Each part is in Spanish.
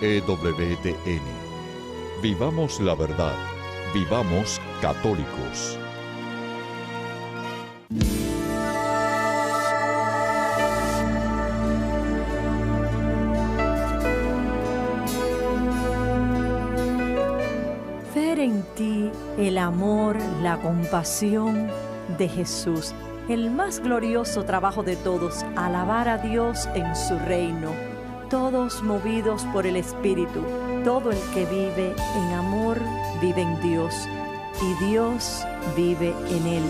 EWTN. Vivamos la verdad. Vivamos católicos. Ver en ti el amor, la compasión de Jesús, el más glorioso trabajo de todos, alabar a Dios en su reino, todos movidos por el Espíritu. Todo el que vive en amor vive en Dios y Dios vive en él.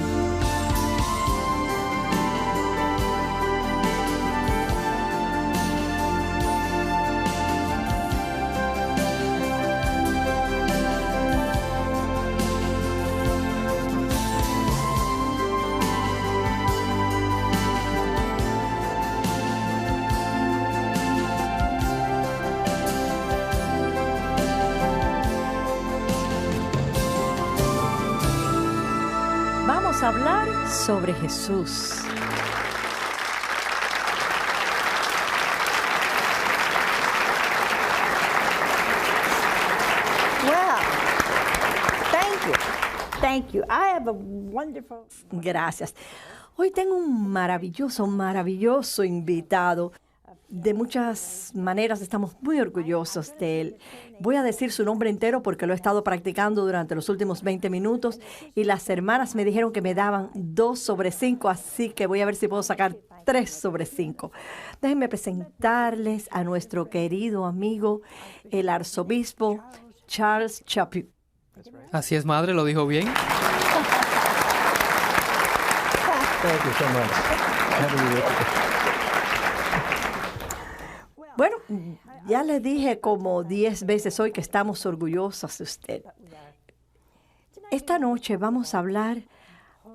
Vamos a hablar sobre Jesús. Thank you. I have a wonderful... Gracias. Hoy tengo un maravilloso invitado. De muchas maneras estamos muy orgullosos de él. Voy a decir su nombre entero porque lo he estado practicando durante los últimos 20 minutos y las hermanas me dijeron que me daban 2/5, así que voy a ver si puedo sacar 3/5. Déjenme presentarles a nuestro querido amigo, el arzobispo Charles Chaput. Así es, madre, lo dijo bien. Thank you so much. Bueno, ya le dije como 10 veces hoy que estamos orgullosas de usted. Esta noche vamos a hablar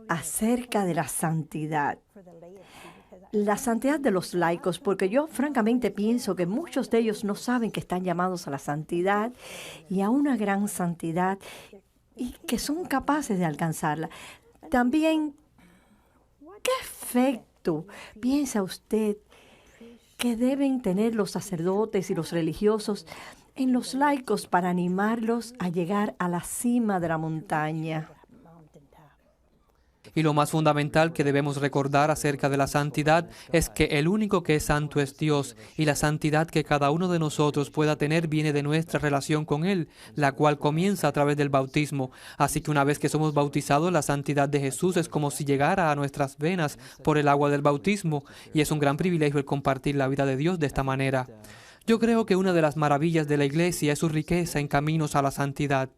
acerca de la santidad. La santidad de los laicos, porque yo francamente pienso que muchos de ellos no saben que están llamados a la santidad y a una gran santidad y que son capaces de alcanzarla. También, ¿qué efecto piensa usted que deben tener los sacerdotes y los religiosos en los laicos para animarlos a llegar a la cima de la montaña? Y lo más fundamental que debemos recordar acerca de la santidad es que el único que es santo es Dios, y la santidad que cada uno de nosotros pueda tener viene de nuestra relación con Él, la cual comienza a través del bautismo. Así que una vez que somos bautizados, la santidad de Jesús es como si llegara a nuestras venas por el agua del bautismo, y es un gran privilegio el compartir la vida de Dios de esta manera. Yo creo que una de las maravillas de la Iglesia es su riqueza en caminos a la santidad.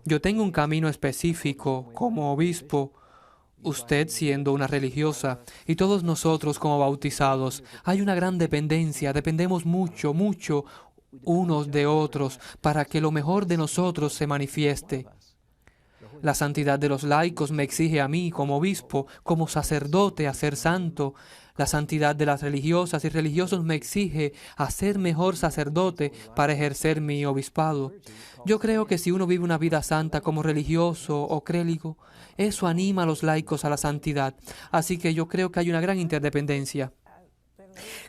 Yo tengo un camino específico como obispo, usted siendo una religiosa, y todos nosotros como bautizados. Hay una gran dependencia, dependemos mucho unos de otros para que lo mejor de nosotros se manifieste. La santidad de los laicos me exige a mí como obispo, como sacerdote, a ser santo. La santidad de las religiosas y religiosos me exige a ser mejor sacerdote para ejercer mi obispado. Yo creo que si uno vive una vida santa como religioso o clérigo, eso anima a los laicos a la santidad. Así que yo creo que hay una gran interdependencia.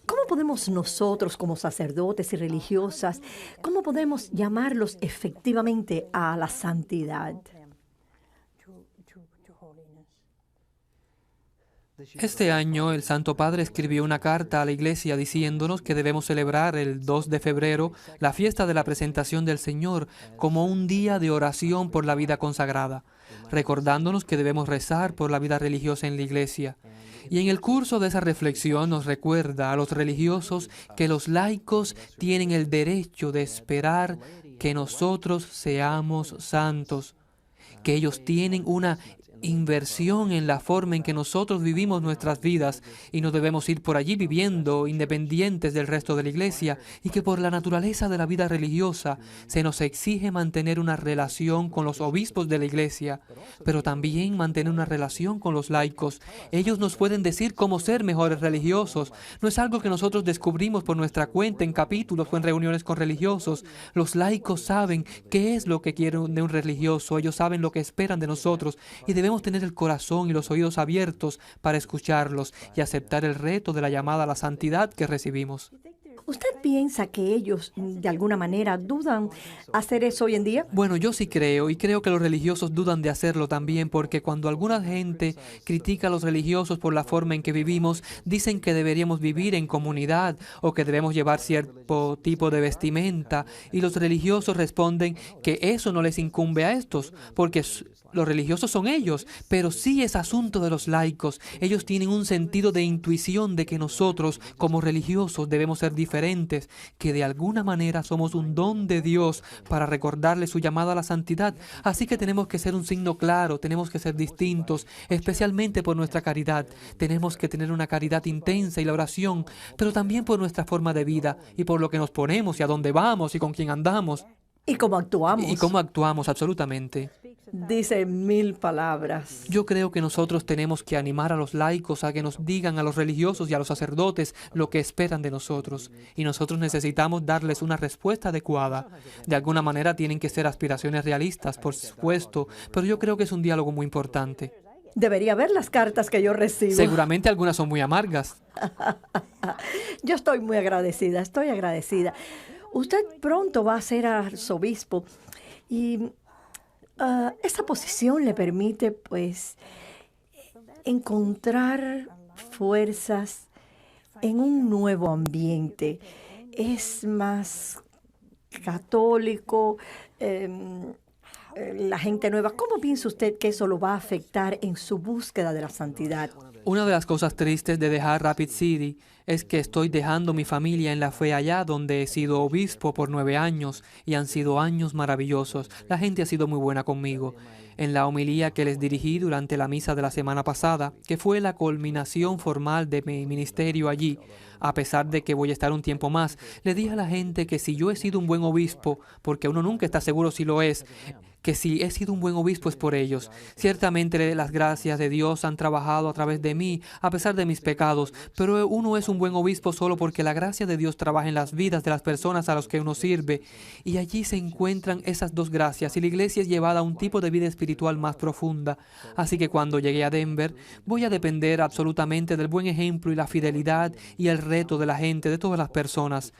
¿Cómo podemos nosotros como sacerdotes y religiosas, cómo podemos llamarlos efectivamente a la santidad? Este año el Santo Padre escribió una carta a la Iglesia diciéndonos que debemos celebrar el 2 de febrero la fiesta de la presentación del Señor como un día de oración por la vida consagrada, recordándonos que debemos rezar por la vida religiosa en la Iglesia. Y en el curso de esa reflexión nos recuerda a los religiosos que los laicos tienen el derecho de esperar que nosotros seamos santos, que ellos tienen una inversión en la forma en que nosotros vivimos nuestras vidas y no debemos ir por allí viviendo independientes del resto de la Iglesia, y que por la naturaleza de la vida religiosa se nos exige mantener una relación con los obispos de la Iglesia, pero también mantener una relación con los laicos. Ellos nos pueden decir cómo ser mejores religiosos. No es algo que nosotros descubrimos por nuestra cuenta en capítulos o en reuniones con religiosos. Los laicos saben qué es lo que quieren de un religioso, ellos saben lo que esperan de nosotros, y debemos tener el corazón y los oídos abiertos para escucharlos y aceptar el reto de la llamada a la santidad que recibimos. ¿Usted piensa que ellos de alguna manera dudan hacer eso hoy en día? Bueno, yo sí creo, y creo que los religiosos dudan de hacerlo también, porque cuando alguna gente critica a los religiosos por la forma en que vivimos, dicen que deberíamos vivir en comunidad o que debemos llevar cierto tipo de vestimenta, y los religiosos responden que eso no les incumbe a estos, porque los religiosos son ellos, pero sí es asunto de los laicos. Ellos tienen un sentido de intuición de que nosotros, como religiosos, debemos ser diferentes, que de alguna manera somos un don de Dios para recordarle su llamado a la santidad. Así que tenemos que ser un signo claro, tenemos que ser distintos, especialmente por nuestra caridad. Tenemos que tener una caridad intensa y la oración, pero también por nuestra forma de vida y por lo que nos ponemos y a dónde vamos y con quién andamos. ¿Y cómo actuamos? Y cómo actuamos, absolutamente. Dice 1000 palabras. Yo creo que nosotros tenemos que animar a los laicos a que nos digan a los religiosos y a los sacerdotes lo que esperan de nosotros. Y nosotros necesitamos darles una respuesta adecuada. De alguna manera tienen que ser aspiraciones realistas, por supuesto, pero yo creo que es un diálogo muy importante. Debería ver las cartas que yo recibo. Seguramente algunas son muy amargas. Yo estoy muy agradecida, estoy agradecida. Usted pronto va a ser arzobispo y esa posición le permite, pues, encontrar fuerzas en un nuevo ambiente. Es más católico, la gente nueva. ¿Cómo piensa usted que eso lo va a afectar en su búsqueda de la santidad? Una de las cosas tristes de dejar Rapid City es que estoy dejando mi familia en la fe allá, donde he sido obispo por 9 años y han sido años maravillosos. La gente ha sido muy buena conmigo. En la homilía que les dirigí durante la misa de la semana pasada, que fue la culminación formal de mi ministerio allí, a pesar de que voy a estar un tiempo más, le dije a la gente que si yo he sido un buen obispo, porque uno nunca está seguro si lo es, que si he sido un buen obispo es por ellos. Ciertamente las gracias de Dios han trabajado a través de mí, a pesar de mis pecados, pero uno es un buen obispo solo porque la gracia de Dios trabaja en las vidas de las personas a las que uno sirve, y allí se encuentran esas dos gracias, y la iglesia es llevada a un tipo de vida espiritual más profunda. Así que cuando llegué a Denver, voy a depender absolutamente del buen ejemplo y la fidelidad y el reto de la gente, de todas las personas.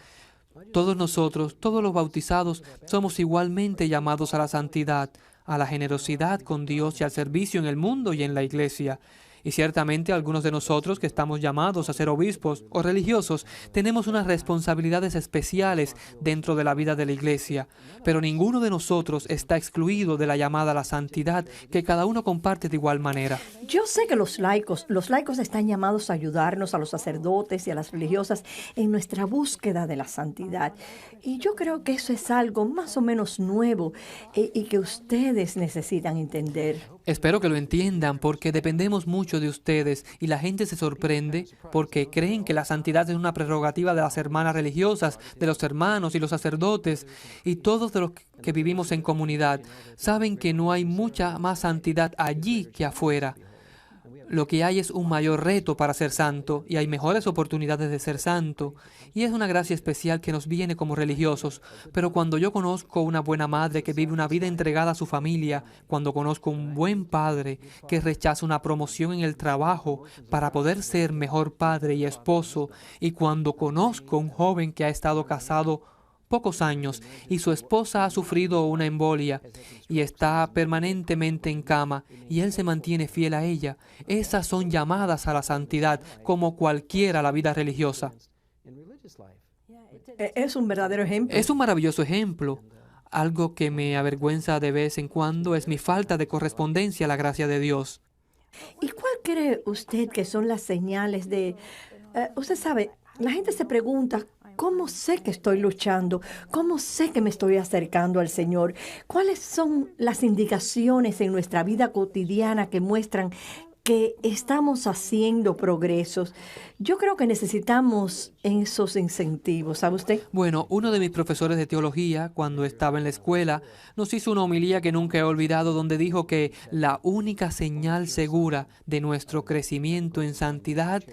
Todos nosotros, todos los bautizados, somos igualmente llamados a la santidad, a la generosidad con Dios y al servicio en el mundo y en la iglesia. Y ciertamente algunos de nosotros que estamos llamados a ser obispos o religiosos tenemos unas responsabilidades especiales dentro de la vida de la iglesia, pero ninguno de nosotros está excluido de la llamada a la santidad que cada uno comparte de igual manera. Yo sé que los laicos están llamados a ayudarnos a los sacerdotes y a las religiosas en nuestra búsqueda de la santidad. Y yo creo que eso es algo más o menos nuevo y que ustedes necesitan entender. Espero que lo entiendan porque dependemos mucho de ustedes y la gente se sorprende porque creen que la santidad es una prerrogativa de las hermanas religiosas, de los hermanos y los sacerdotes y todos de los que vivimos en comunidad. Saben que no hay mucha más santidad allí que afuera. Lo que hay es un mayor reto para ser santo y hay mejores oportunidades de ser santo. Y es una gracia especial que nos viene como religiosos. Pero cuando yo conozco una buena madre que vive una vida entregada a su familia, cuando conozco un buen padre que rechaza una promoción en el trabajo para poder ser mejor padre y esposo, y cuando conozco un joven que ha estado casado pocos años y su esposa ha sufrido una embolia y está permanentemente en cama y él se mantiene fiel a ella, esas son llamadas a la santidad como cualquiera a la vida religiosa. Es un verdadero ejemplo. Es un maravilloso ejemplo. Algo que me avergüenza de vez en cuando es mi falta de correspondencia a la gracia de Dios. ¿Y cuál cree usted que son las señales de... usted sabe, la gente se pregunta, ¿cómo sé que estoy luchando? ¿Cómo sé que me estoy acercando al Señor? ¿Cuáles son las indicaciones en nuestra vida cotidiana que muestran que estamos haciendo progresos? Yo creo que necesitamos esos incentivos, ¿sabe usted? Bueno, uno de mis profesores de teología, cuando estaba en la escuela, nos hizo una homilía que nunca he olvidado, donde dijo que la única señal segura de nuestro crecimiento en santidad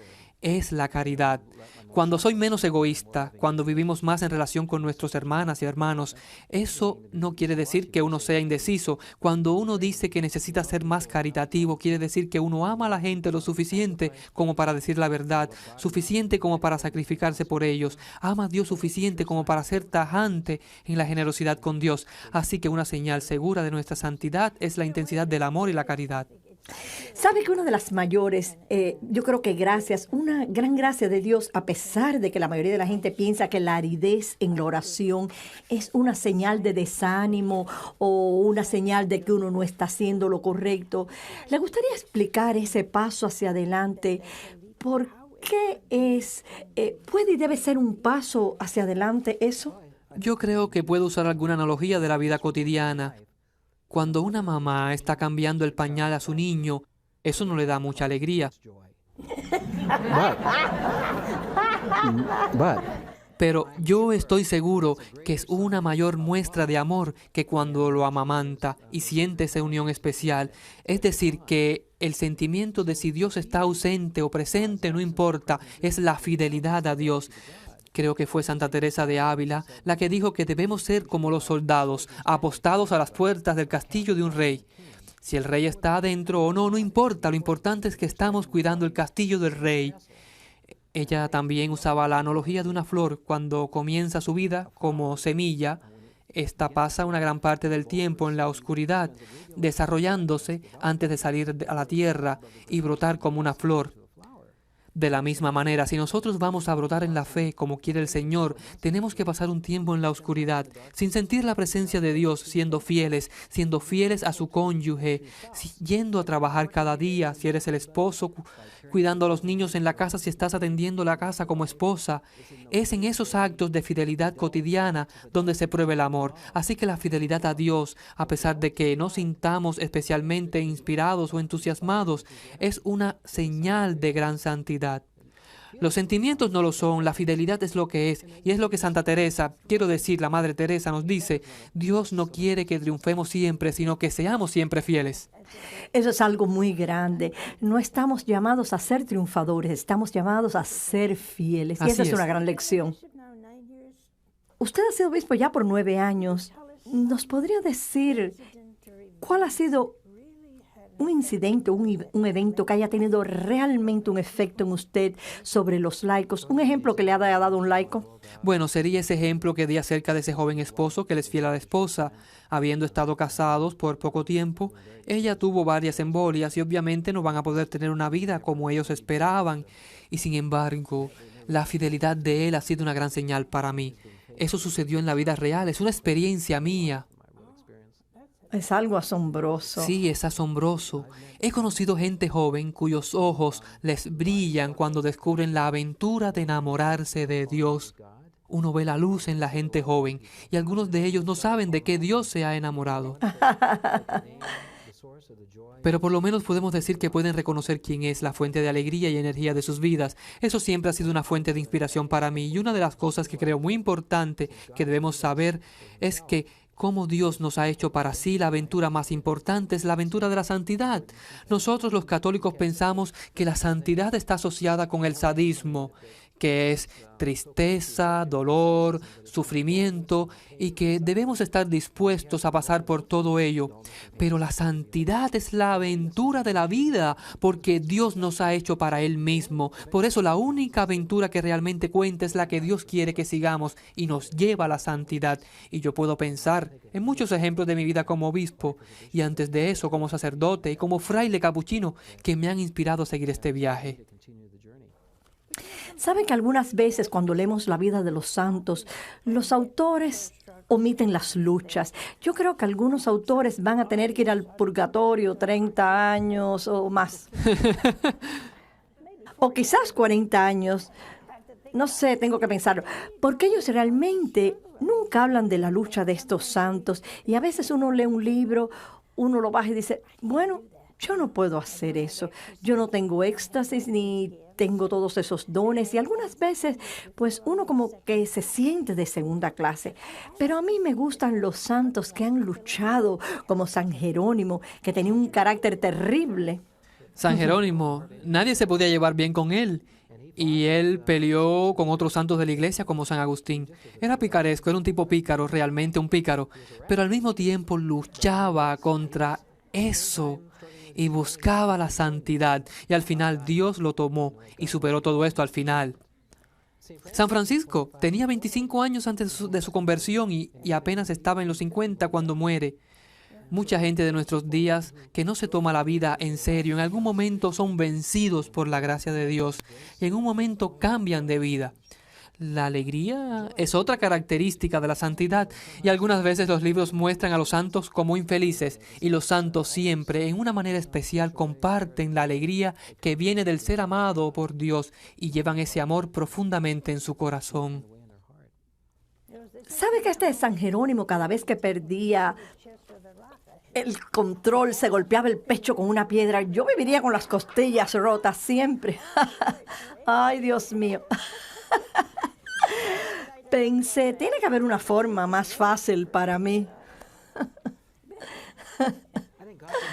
es la caridad. Cuando soy menos egoísta, cuando vivimos más en relación con nuestras hermanas y hermanos, eso no quiere decir que uno sea indeciso. Cuando uno dice que necesita ser más caritativo, quiere decir que uno ama a la gente lo suficiente como para decir la verdad, suficiente como para sacrificarse por ellos, ama a Dios suficiente como para ser tajante en la generosidad con Dios. Así que una señal segura de nuestra santidad es la intensidad del amor y la caridad. ¿Sabe que una de las mayores, yo creo que gracias, una gran gracia de Dios, a pesar de que la mayoría de la gente piensa que la aridez en la oración es una señal de desánimo o una señal de que uno no está haciendo lo correcto? ¿Le gustaría explicar ese paso hacia adelante? ¿Por qué puede y debe ser un paso hacia adelante eso? Yo creo que puedo usar alguna analogía de la vida cotidiana. Cuando una mamá está cambiando el pañal a su niño, eso no le da mucha alegría. Pero yo estoy seguro que es una mayor muestra de amor que cuando lo amamanta y siente esa unión especial. Es decir, que el sentimiento de si Dios está ausente o presente no importa, es la fidelidad a Dios. Creo que fue Santa Teresa de Ávila la que dijo que debemos ser como los soldados, apostados a las puertas del castillo de un rey. Si el rey está adentro o no, no importa, lo importante es que estamos cuidando el castillo del rey. Ella también usaba la analogía de una flor. Cuando comienza su vida como semilla, esta pasa una gran parte del tiempo en la oscuridad, desarrollándose antes de salir a la tierra y brotar como una flor. De la misma manera, si nosotros vamos a brotar en la fe como quiere el Señor, tenemos que pasar un tiempo en la oscuridad, sin sentir la presencia de Dios, siendo fieles a su cónyuge, yendo a trabajar cada día, si eres el esposo, cuidando a los niños en la casa, si estás atendiendo la casa como esposa. Es en esos actos de fidelidad cotidiana donde se prueba el amor. Así que la fidelidad a Dios, a pesar de que no sintamos especialmente inspirados o entusiasmados, es una señal de gran santidad. Los sentimientos no lo son, la fidelidad es lo que es, y es lo que Santa Teresa, quiero decir, la Madre Teresa nos dice: Dios no quiere que triunfemos siempre, sino que seamos siempre fieles. Eso es algo muy grande. No estamos llamados a ser triunfadores, estamos llamados a ser fieles. Y esa es una gran lección. Usted ha sido obispo ya por 9 años. ¿Nos podría decir cuál ha sido un incidente, un evento que haya tenido realmente un efecto en usted sobre los laicos? Un ejemplo que le haya dado un laico. Bueno, sería ese ejemplo que di acerca de ese joven esposo que le es fiel a la esposa. Habiendo estado casados por poco tiempo, ella tuvo varias embolias y obviamente no van a poder tener una vida como ellos esperaban. Y sin embargo, la fidelidad de él ha sido una gran señal para mí. Eso sucedió en la vida real, es una experiencia mía. Es algo asombroso. Sí, es asombroso. He conocido gente joven cuyos ojos les brillan cuando descubren la aventura de enamorarse de Dios. Uno ve la luz en la gente joven y algunos de ellos no saben de qué Dios se ha enamorado. Pero por lo menos podemos decir que pueden reconocer quién es la fuente de alegría y energía de sus vidas. Eso siempre ha sido una fuente de inspiración para mí. Y una de las cosas que creo muy importante que debemos saber es que cómo Dios nos ha hecho para sí, la aventura más importante es la aventura de la santidad. Nosotros los católicos pensamos que la santidad está asociada con el sadismo, que es tristeza, dolor, sufrimiento, y que debemos estar dispuestos a pasar por todo ello. Pero la santidad es la aventura de la vida, porque Dios nos ha hecho para Él mismo. Por eso la única aventura que realmente cuenta es la que Dios quiere que sigamos y nos lleva a la santidad. Y yo puedo pensar en muchos ejemplos de mi vida como obispo, y antes de eso como sacerdote y como fraile capuchino, que me han inspirado a seguir este viaje. ¿Sabe que algunas veces cuando leemos la vida de los santos, los autores omiten las luchas? Yo creo que algunos autores van a tener que ir al purgatorio 30 años o más. O quizás 40 años. No sé, tengo que pensarlo. Porque ellos realmente nunca hablan de la lucha de estos santos. Y a veces uno lee un libro, uno lo baja y dice, bueno, yo no puedo hacer eso. Yo no tengo éxtasis ni tengo todos esos dones. Y algunas veces, pues uno como que se siente de segunda clase. Pero a mí me gustan los santos que han luchado, como San Jerónimo, que tenía un carácter terrible. San Jerónimo, nadie se podía llevar bien con él. y él peleó con otros santos de la iglesia como San Agustín. Era picaresco, era un tipo pícaro, realmente un pícaro, pero al mismo tiempo luchaba contra eso y buscaba la santidad. Y al final Dios lo tomó y superó todo esto al final. San Francisco tenía 25 años antes de su conversión y apenas estaba en los 50 cuando muere. Mucha gente de nuestros días que no se toma la vida en serio, en algún momento son vencidos por la gracia de Dios y en un momento cambian de vida. La alegría es otra característica de la santidad y algunas veces los libros muestran a los santos como infelices y los santos siempre, en una manera especial, comparten la alegría que viene del ser amado por Dios y llevan ese amor profundamente en su corazón. ¿Sabe que este San Jerónimo, cada vez que perdía el control, se golpeaba el pecho con una piedra? Yo viviría con las costillas rotas siempre. Ay, Dios mío. Pensé, tiene que haber una forma más fácil para mí.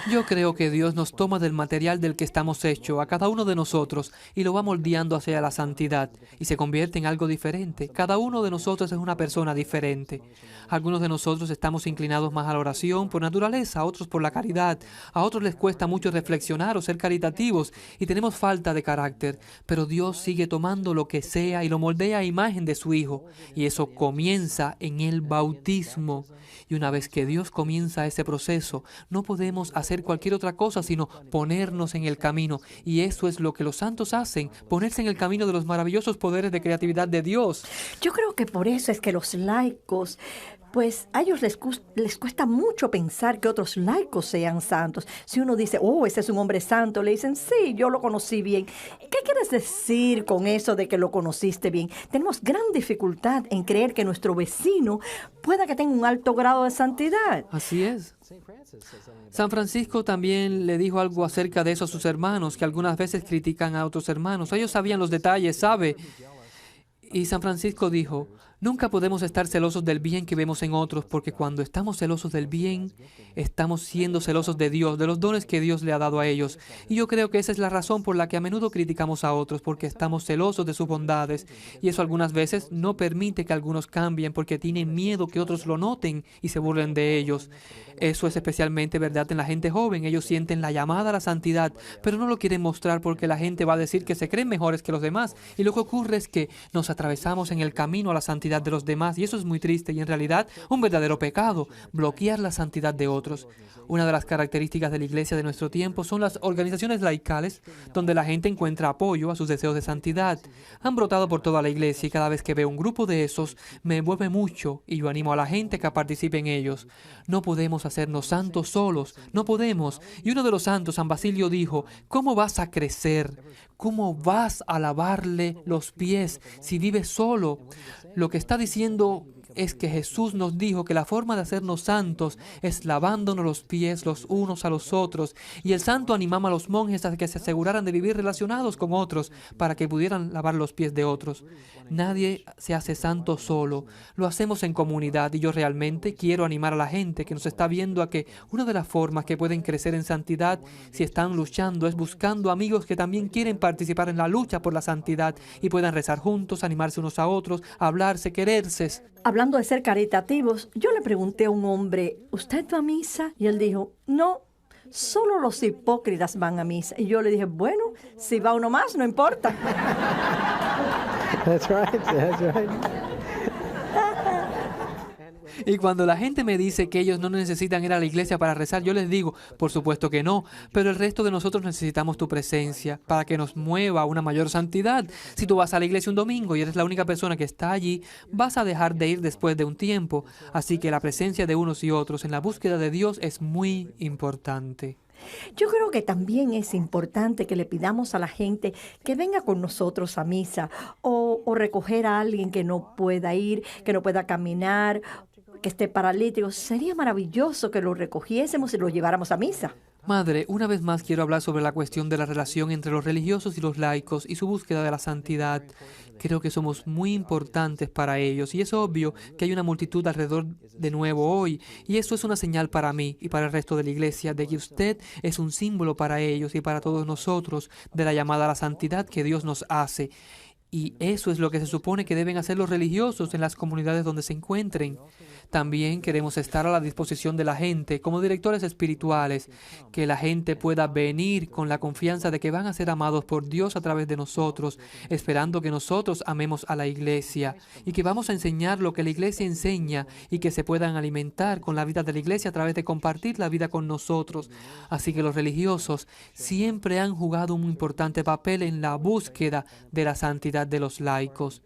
Yo creo que Dios nos toma del material del que estamos hechos, a cada uno de nosotros, y lo va moldeando hacia la santidad, y se convierte en algo diferente. Cada uno de nosotros es una persona diferente. Algunos de nosotros estamos inclinados más a la oración por naturaleza, a otros por la caridad, a otros les cuesta mucho reflexionar o ser caritativos, y tenemos falta de carácter. Pero Dios sigue tomando lo que sea y lo moldea a imagen de su Hijo, y eso comienza en el bautismo. Y una vez que Dios comienza ese proceso, no podemos hacer cualquier otra cosa sino ponernos en el camino. Y eso es lo que los santos hacen, ponerse en el camino de los maravillosos poderes de creatividad de Dios. Yo creo que por eso es que los laicos, pues a ellos les cuesta mucho pensar que otros laicos sean santos. Si uno dice, oh, ese es un hombre santo, le dicen, sí, yo lo conocí bien. ¿Qué quieres decir con eso de que lo conociste bien? Tenemos gran dificultad en creer que nuestro vecino pueda que tenga un alto grado de santidad. Así es. San Francisco también le dijo algo acerca de eso a sus hermanos, que algunas veces critican a otros hermanos. Ellos sabían los detalles, ¿sabe? Y San Francisco dijo, nunca podemos estar celosos del bien que vemos en otros, porque cuando estamos celosos del bien, estamos siendo celosos de Dios, de los dones que Dios le ha dado a ellos. Y yo creo que esa es la razón por la que a menudo criticamos a otros, porque estamos celosos de sus bondades. Y eso algunas veces no permite que algunos cambien, porque tienen miedo que otros lo noten y se burlen de ellos. Eso es especialmente verdad en la gente joven. Ellos sienten la llamada a la santidad, pero no lo quieren mostrar porque la gente va a decir que se creen mejores que los demás. Y lo que ocurre es que nos atravesamos en el camino a la santidad de los demás, y eso es muy triste y en realidad un verdadero pecado, bloquear la santidad de otros. Una de las características de la iglesia de nuestro tiempo son las organizaciones laicales, donde la gente encuentra apoyo a sus deseos de santidad. Han brotado por toda la iglesia y cada vez que veo un grupo de esos, me envuelve mucho y yo animo a la gente que participe en ellos. No podemos hacernos santos solos, no podemos. Y uno de los santos, San Basilio, dijo, ¿cómo vas a crecer? ¿Cómo vas a lavarle los pies si vives solo? Lo que está diciendo es que Jesús nos dijo que la forma de hacernos santos es lavándonos los pies los unos a los otros. Y el santo animaba a los monjes a que se aseguraran de vivir relacionados con otros para que pudieran lavar los pies de otros. Nadie se hace santo solo, lo hacemos en comunidad, y yo realmente quiero animar a la gente que nos está viendo a que una de las formas que pueden crecer en santidad, si están luchando, es buscando amigos que también quieren participar en la lucha por la santidad y puedan rezar juntos, animarse unos a otros, hablarse, quererse. Hablando de ser caritativos, yo le pregunté a un hombre, ¿usted va a misa? Y él dijo, no, solo los hipócritas van a misa. Y yo le dije, bueno, si va uno más, no importa. That's right. That's right. Y cuando la gente me dice que ellos no necesitan ir a la iglesia para rezar, yo les digo, por supuesto que no, pero el resto de nosotros necesitamos tu presencia para que nos mueva a una mayor santidad. Si tú vas a la iglesia un domingo y eres la única persona que está allí, vas a dejar de ir después de un tiempo. Así que la presencia de unos y otros en la búsqueda de Dios es muy importante. Yo creo que también es importante que le pidamos a la gente que venga con nosotros a misa o recoger a alguien que no pueda ir, que no pueda caminar, que esté paralítico. Sería maravilloso que lo recogiésemos y lo lleváramos a misa. Madre, una vez más quiero hablar sobre la cuestión de la relación entre los religiosos y los laicos y su búsqueda de la santidad. Creo que somos muy importantes para ellos y es obvio que hay una multitud alrededor de nuevo hoy y eso es una señal para mí y para el resto de la iglesia de que usted es un símbolo para ellos y para todos nosotros de la llamada a la santidad que Dios nos hace. Y eso es lo que se supone que deben hacer los religiosos en las comunidades donde se encuentren. También queremos estar a la disposición de la gente como directores espirituales, que la gente pueda venir con la confianza de que van a ser amados por Dios a través de nosotros, esperando que nosotros amemos a la iglesia y que vamos a enseñar lo que la iglesia enseña y que se puedan alimentar con la vida de la iglesia a través de compartir la vida con nosotros. Así que los religiosos siempre han jugado un importante papel en la búsqueda de la santidad de los laicos.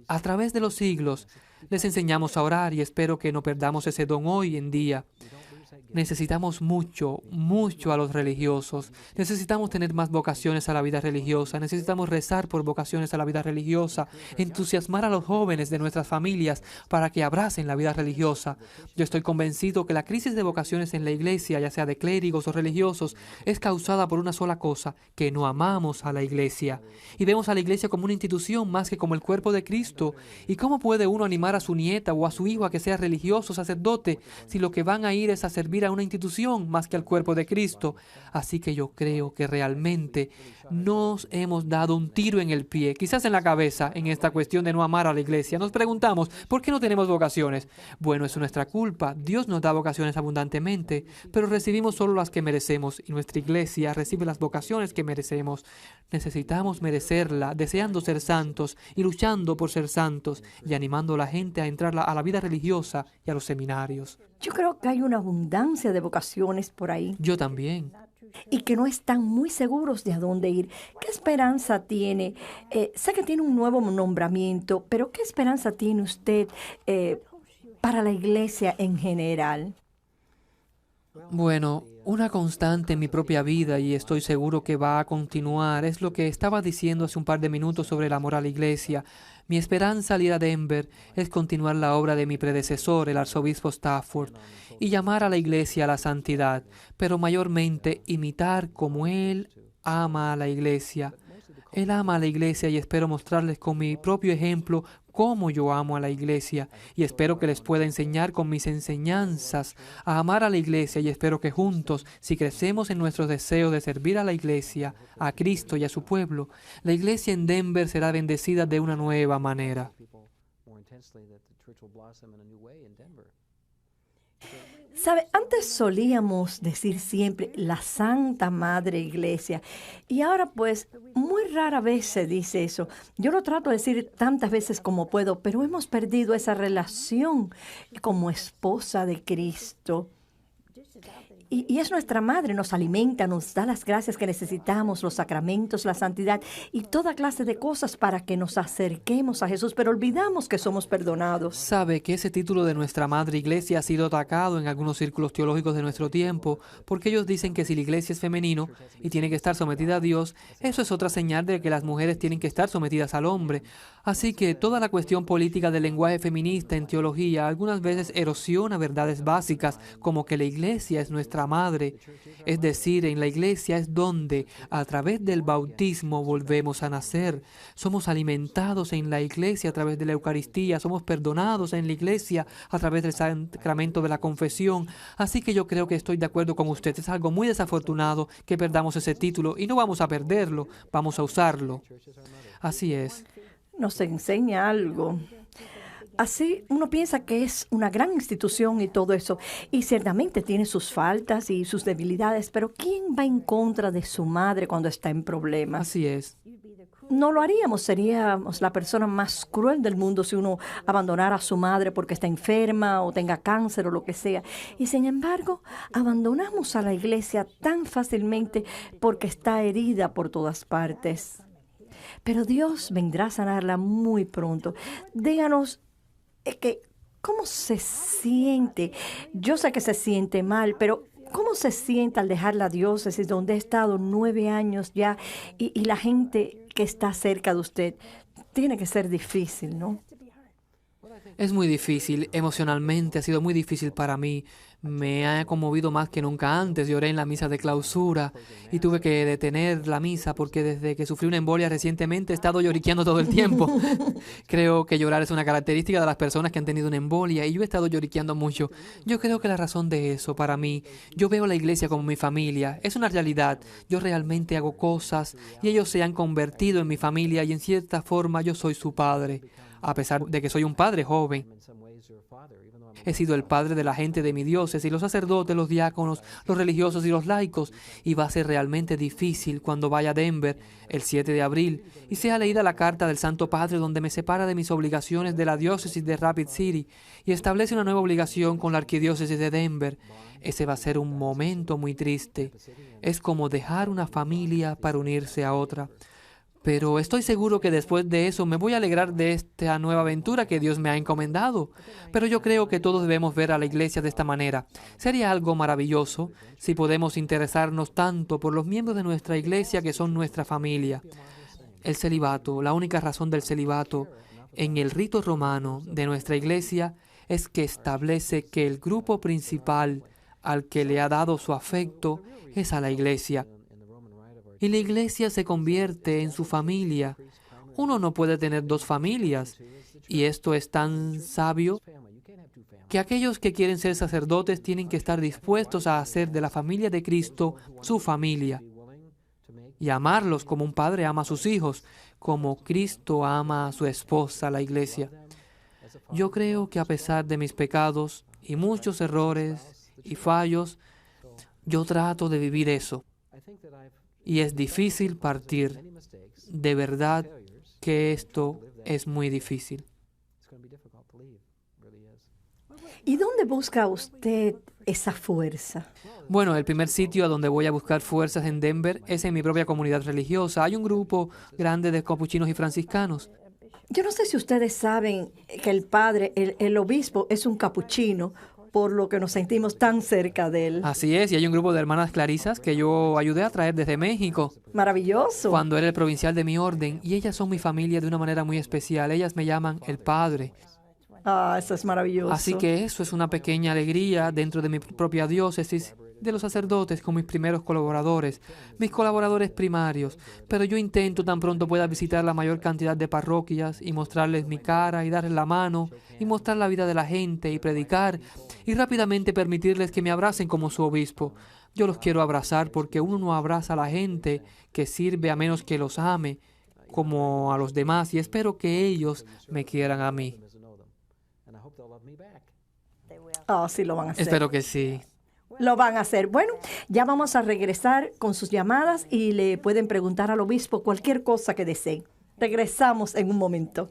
A través de los siglos, les enseñamos a orar y espero que no perdamos ese don hoy en día. Necesitamos mucho a los religiosos. Necesitamos tener más vocaciones a la vida religiosa. Necesitamos rezar por vocaciones a la vida religiosa. Entusiasmar a los jóvenes de nuestras familias para que abracen la vida religiosa. Yo estoy convencido que la crisis de vocaciones en la iglesia, ya sea de clérigos o religiosos, es causada por una sola cosa, que no amamos a la iglesia. Y vemos a la iglesia como una institución más que como el cuerpo de Cristo. ¿Y cómo puede uno animar a su nieta o a su hijo a que sea religioso, sacerdote, si lo que van a ir es a servir a una institución más que al cuerpo de Cristo? Así que yo creo que realmente nos hemos dado un tiro en el pie, quizás en la cabeza, en esta cuestión de no amar a la iglesia. Nos preguntamos, ¿por qué no tenemos vocaciones? Bueno, es nuestra culpa. Dios nos da vocaciones abundantemente, pero recibimos solo las que merecemos y nuestra iglesia recibe las vocaciones que merecemos. Necesitamos merecerla, deseando ser santos y luchando por ser santos y animando a la gente a entrar a la vida religiosa y a los seminarios. Yo creo que hay una abundancia de vocaciones por ahí Yo también. y que no están muy seguros de a dónde ir. ¿Qué esperanza tiene? Sé que tiene un nuevo nombramiento, pero ¿qué esperanza tiene usted para la iglesia en general? Bueno, una constante en mi propia vida y estoy seguro que va a continuar es lo que estaba diciendo hace un par de minutos sobre el amor a la iglesia. Mi esperanza al ir a Denver es continuar la obra de mi predecesor, el arzobispo Stafford, y llamar a la iglesia a la santidad, pero mayormente imitar como él ama a la iglesia. Él ama a la iglesia y espero mostrarles con mi propio ejemplo cómo yo amo a la iglesia y espero que les pueda enseñar con mis enseñanzas a amar a la iglesia y espero que juntos, si crecemos en nuestros deseos de servir a la iglesia, a Cristo y a su pueblo, la iglesia en Denver será bendecida de una nueva manera. ¿Sabe? Antes solíamos decir siempre la Santa Madre Iglesia y ahora pues muy rara vez se dice eso. Yo lo trato de decir tantas veces como puedo, pero hemos perdido esa relación como esposa de Cristo. Y es nuestra madre, nos alimenta, nos da las gracias que necesitamos, los sacramentos, la santidad y toda clase de cosas para que nos acerquemos a Jesús, pero olvidamos que somos perdonados. Sabe que ese título de nuestra Madre Iglesia ha sido atacado en algunos círculos teológicos de nuestro tiempo, porque ellos dicen que si la iglesia es femenino y tiene que estar sometida a Dios, eso es otra señal de que las mujeres tienen que estar sometidas al hombre. Así que toda la cuestión política del lenguaje feminista en teología algunas veces erosiona verdades básicas, como que la iglesia es nuestra madre. Es decir, en la iglesia es donde, a través del bautismo, volvemos a nacer. Somos alimentados en la iglesia a través de la Eucaristía, somos perdonados en la iglesia a través del sacramento de la confesión. Así que yo creo que estoy de acuerdo con usted. Es algo muy desafortunado que perdamos ese título y no vamos a perderlo, vamos a usarlo. Así es. Nos enseña algo. Así uno piensa que es una gran institución y todo eso, y ciertamente tiene sus faltas y sus debilidades, pero ¿quién va en contra de su madre cuando está en problemas? Así es. No lo haríamos, seríamos la persona más cruel del mundo si uno abandonara a su madre porque está enferma o tenga cáncer o lo que sea. Y sin embargo, abandonamos a la iglesia tan fácilmente porque está herida por todas partes. Pero Dios vendrá a sanarla muy pronto. Díganos, ¿cómo se siente? Yo sé que se siente mal, pero ¿cómo se siente al dejar la diócesis donde ha estado 9 años ya y la gente que está cerca de usted? Tiene que ser difícil, ¿no? Es muy difícil, emocionalmente ha sido muy difícil para mí. Me ha conmovido más que nunca antes. Lloré en la misa de clausura y tuve que detener la misa porque desde que sufrí una embolia recientemente he estado lloriqueando todo el tiempo. Creo que llorar es una característica de las personas que han tenido una embolia y yo he estado lloriqueando mucho. Yo creo que la razón de eso, para mí, yo veo la iglesia como mi familia. Es una realidad. Yo realmente hago cosas y ellos se han convertido en mi familia y en cierta forma yo soy su padre. A pesar de que soy un padre joven, he sido el padre de la gente de mi diócesis, los sacerdotes, los diáconos, los religiosos y los laicos, y va a ser realmente difícil cuando vaya a Denver el 7 de abril y sea leída la carta del Santo Padre donde me separa de mis obligaciones de la diócesis de Rapid City y establece una nueva obligación con la arquidiócesis de Denver. Ese va a ser un momento muy triste. Es como dejar una familia para unirse a otra. Pero estoy seguro que después de eso me voy a alegrar de esta nueva aventura que Dios me ha encomendado. Pero yo creo que todos debemos ver a la iglesia de esta manera. Sería algo maravilloso si podemos interesarnos tanto por los miembros de nuestra iglesia que son nuestra familia. El celibato, la única razón del celibato en el rito romano de nuestra iglesia es que establece que el grupo principal al que le ha dado su afecto es a la iglesia. Y la iglesia se convierte en su familia. Uno no puede tener dos familias. Y esto es tan sabio que aquellos que quieren ser sacerdotes tienen que estar dispuestos a hacer de la familia de Cristo su familia y amarlos como un padre ama a sus hijos, como Cristo ama a su esposa, la iglesia. Yo creo que a pesar de mis pecados y muchos errores y fallos, yo trato de vivir eso. Y es difícil partir. De verdad que esto es muy difícil. ¿Y dónde busca usted esa fuerza? Bueno, el primer sitio a donde voy a buscar fuerzas en Denver es en mi propia comunidad religiosa. Hay un grupo grande de capuchinos y franciscanos. Yo no sé si ustedes saben que el padre, el obispo, es un capuchino, por lo que nos sentimos tan cerca de él. Así es, y hay un grupo de hermanas clarisas que yo ayudé a traer desde México Maravilloso. cuando era el provincial de mi orden, y ellas son mi familia de una manera muy especial. Ellas me llaman el Padre. Ah, eso es maravilloso. Así que eso es una pequeña alegría dentro de mi propia diócesis, de los sacerdotes con mis primeros colaboradores, mis colaboradores primarios. Pero yo intento tan pronto pueda visitar la mayor cantidad de parroquias y mostrarles mi cara y darles la mano y mostrar la vida de la gente y predicar y rápidamente permitirles que me abracen como su obispo. Yo los quiero abrazar porque uno no abraza a la gente que sirve a menos que los ame como a los demás y espero que ellos me quieran a mí. Ah, sí, lo van a hacer. Espero que sí. Lo van a hacer. Bueno, ya vamos a regresar con sus llamadas y le pueden preguntar al obispo cualquier cosa que deseen. Regresamos en un momento.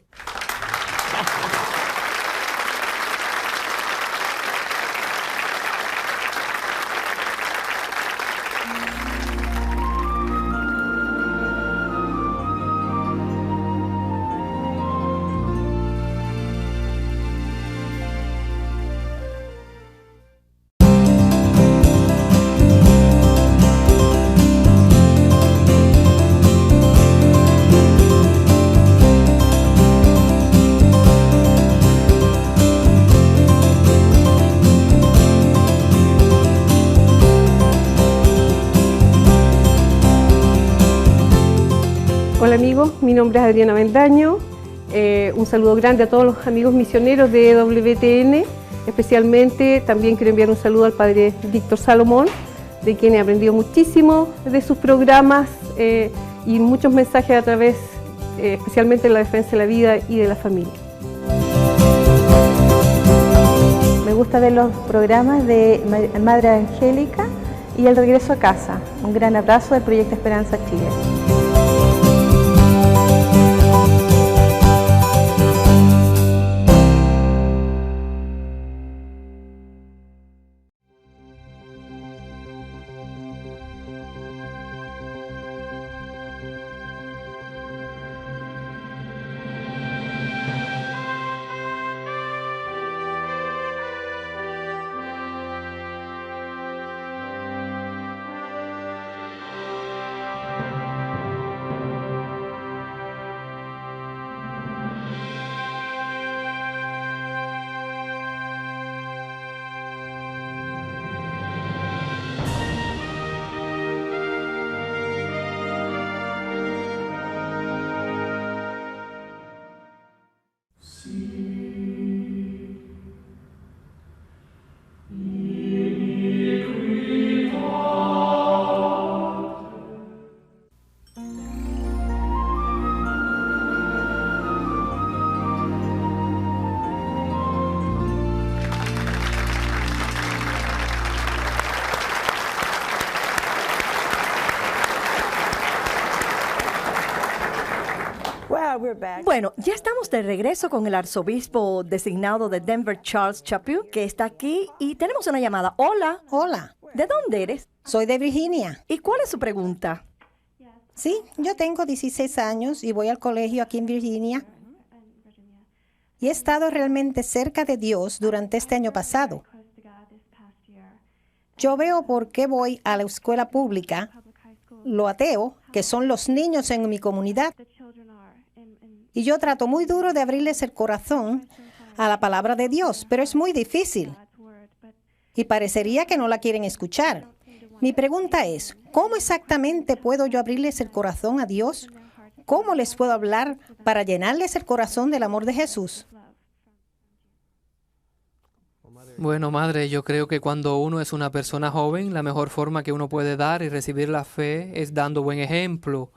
Hola amigos, mi nombre es Adriana Bendaño. Un saludo grande a todos los amigos misioneros de WTN. Especialmente también quiero enviar un saludo al padre Víctor Salomón, de quien he aprendido muchísimo de sus programas y muchos mensajes a través, especialmente de la defensa de la vida y de la familia. Me gusta ver los programas de Madre Angélica y El Regreso a Casa. Un gran abrazo del Proyecto Esperanza Chile. we're back. Bueno, ya estamos de regreso con el arzobispo designado de Denver, Charles Chaput, que está aquí y tenemos una llamada. Hola, Hola, ¿de dónde eres? soy de Virginia. ¿Y cuál es su pregunta? Sí, yo tengo 16 años y voy al colegio aquí en Virginia. Y he estado realmente cerca de Dios durante este año pasado. Yo veo por qué voy a la escuela pública, lo ateo, que son los niños en mi comunidad. Y yo trato muy duro de abrirles el corazón a la palabra de Dios, pero es muy difícil. Y parecería que no la quieren escuchar. Mi pregunta es, ¿cómo exactamente puedo yo abrirles el corazón a Dios? ¿Cómo les puedo hablar para llenarles el corazón del amor de Jesús? Bueno, madre, yo creo que cuando uno es una persona joven, la mejor forma que uno puede dar y recibir la fe es dando buen ejemplo.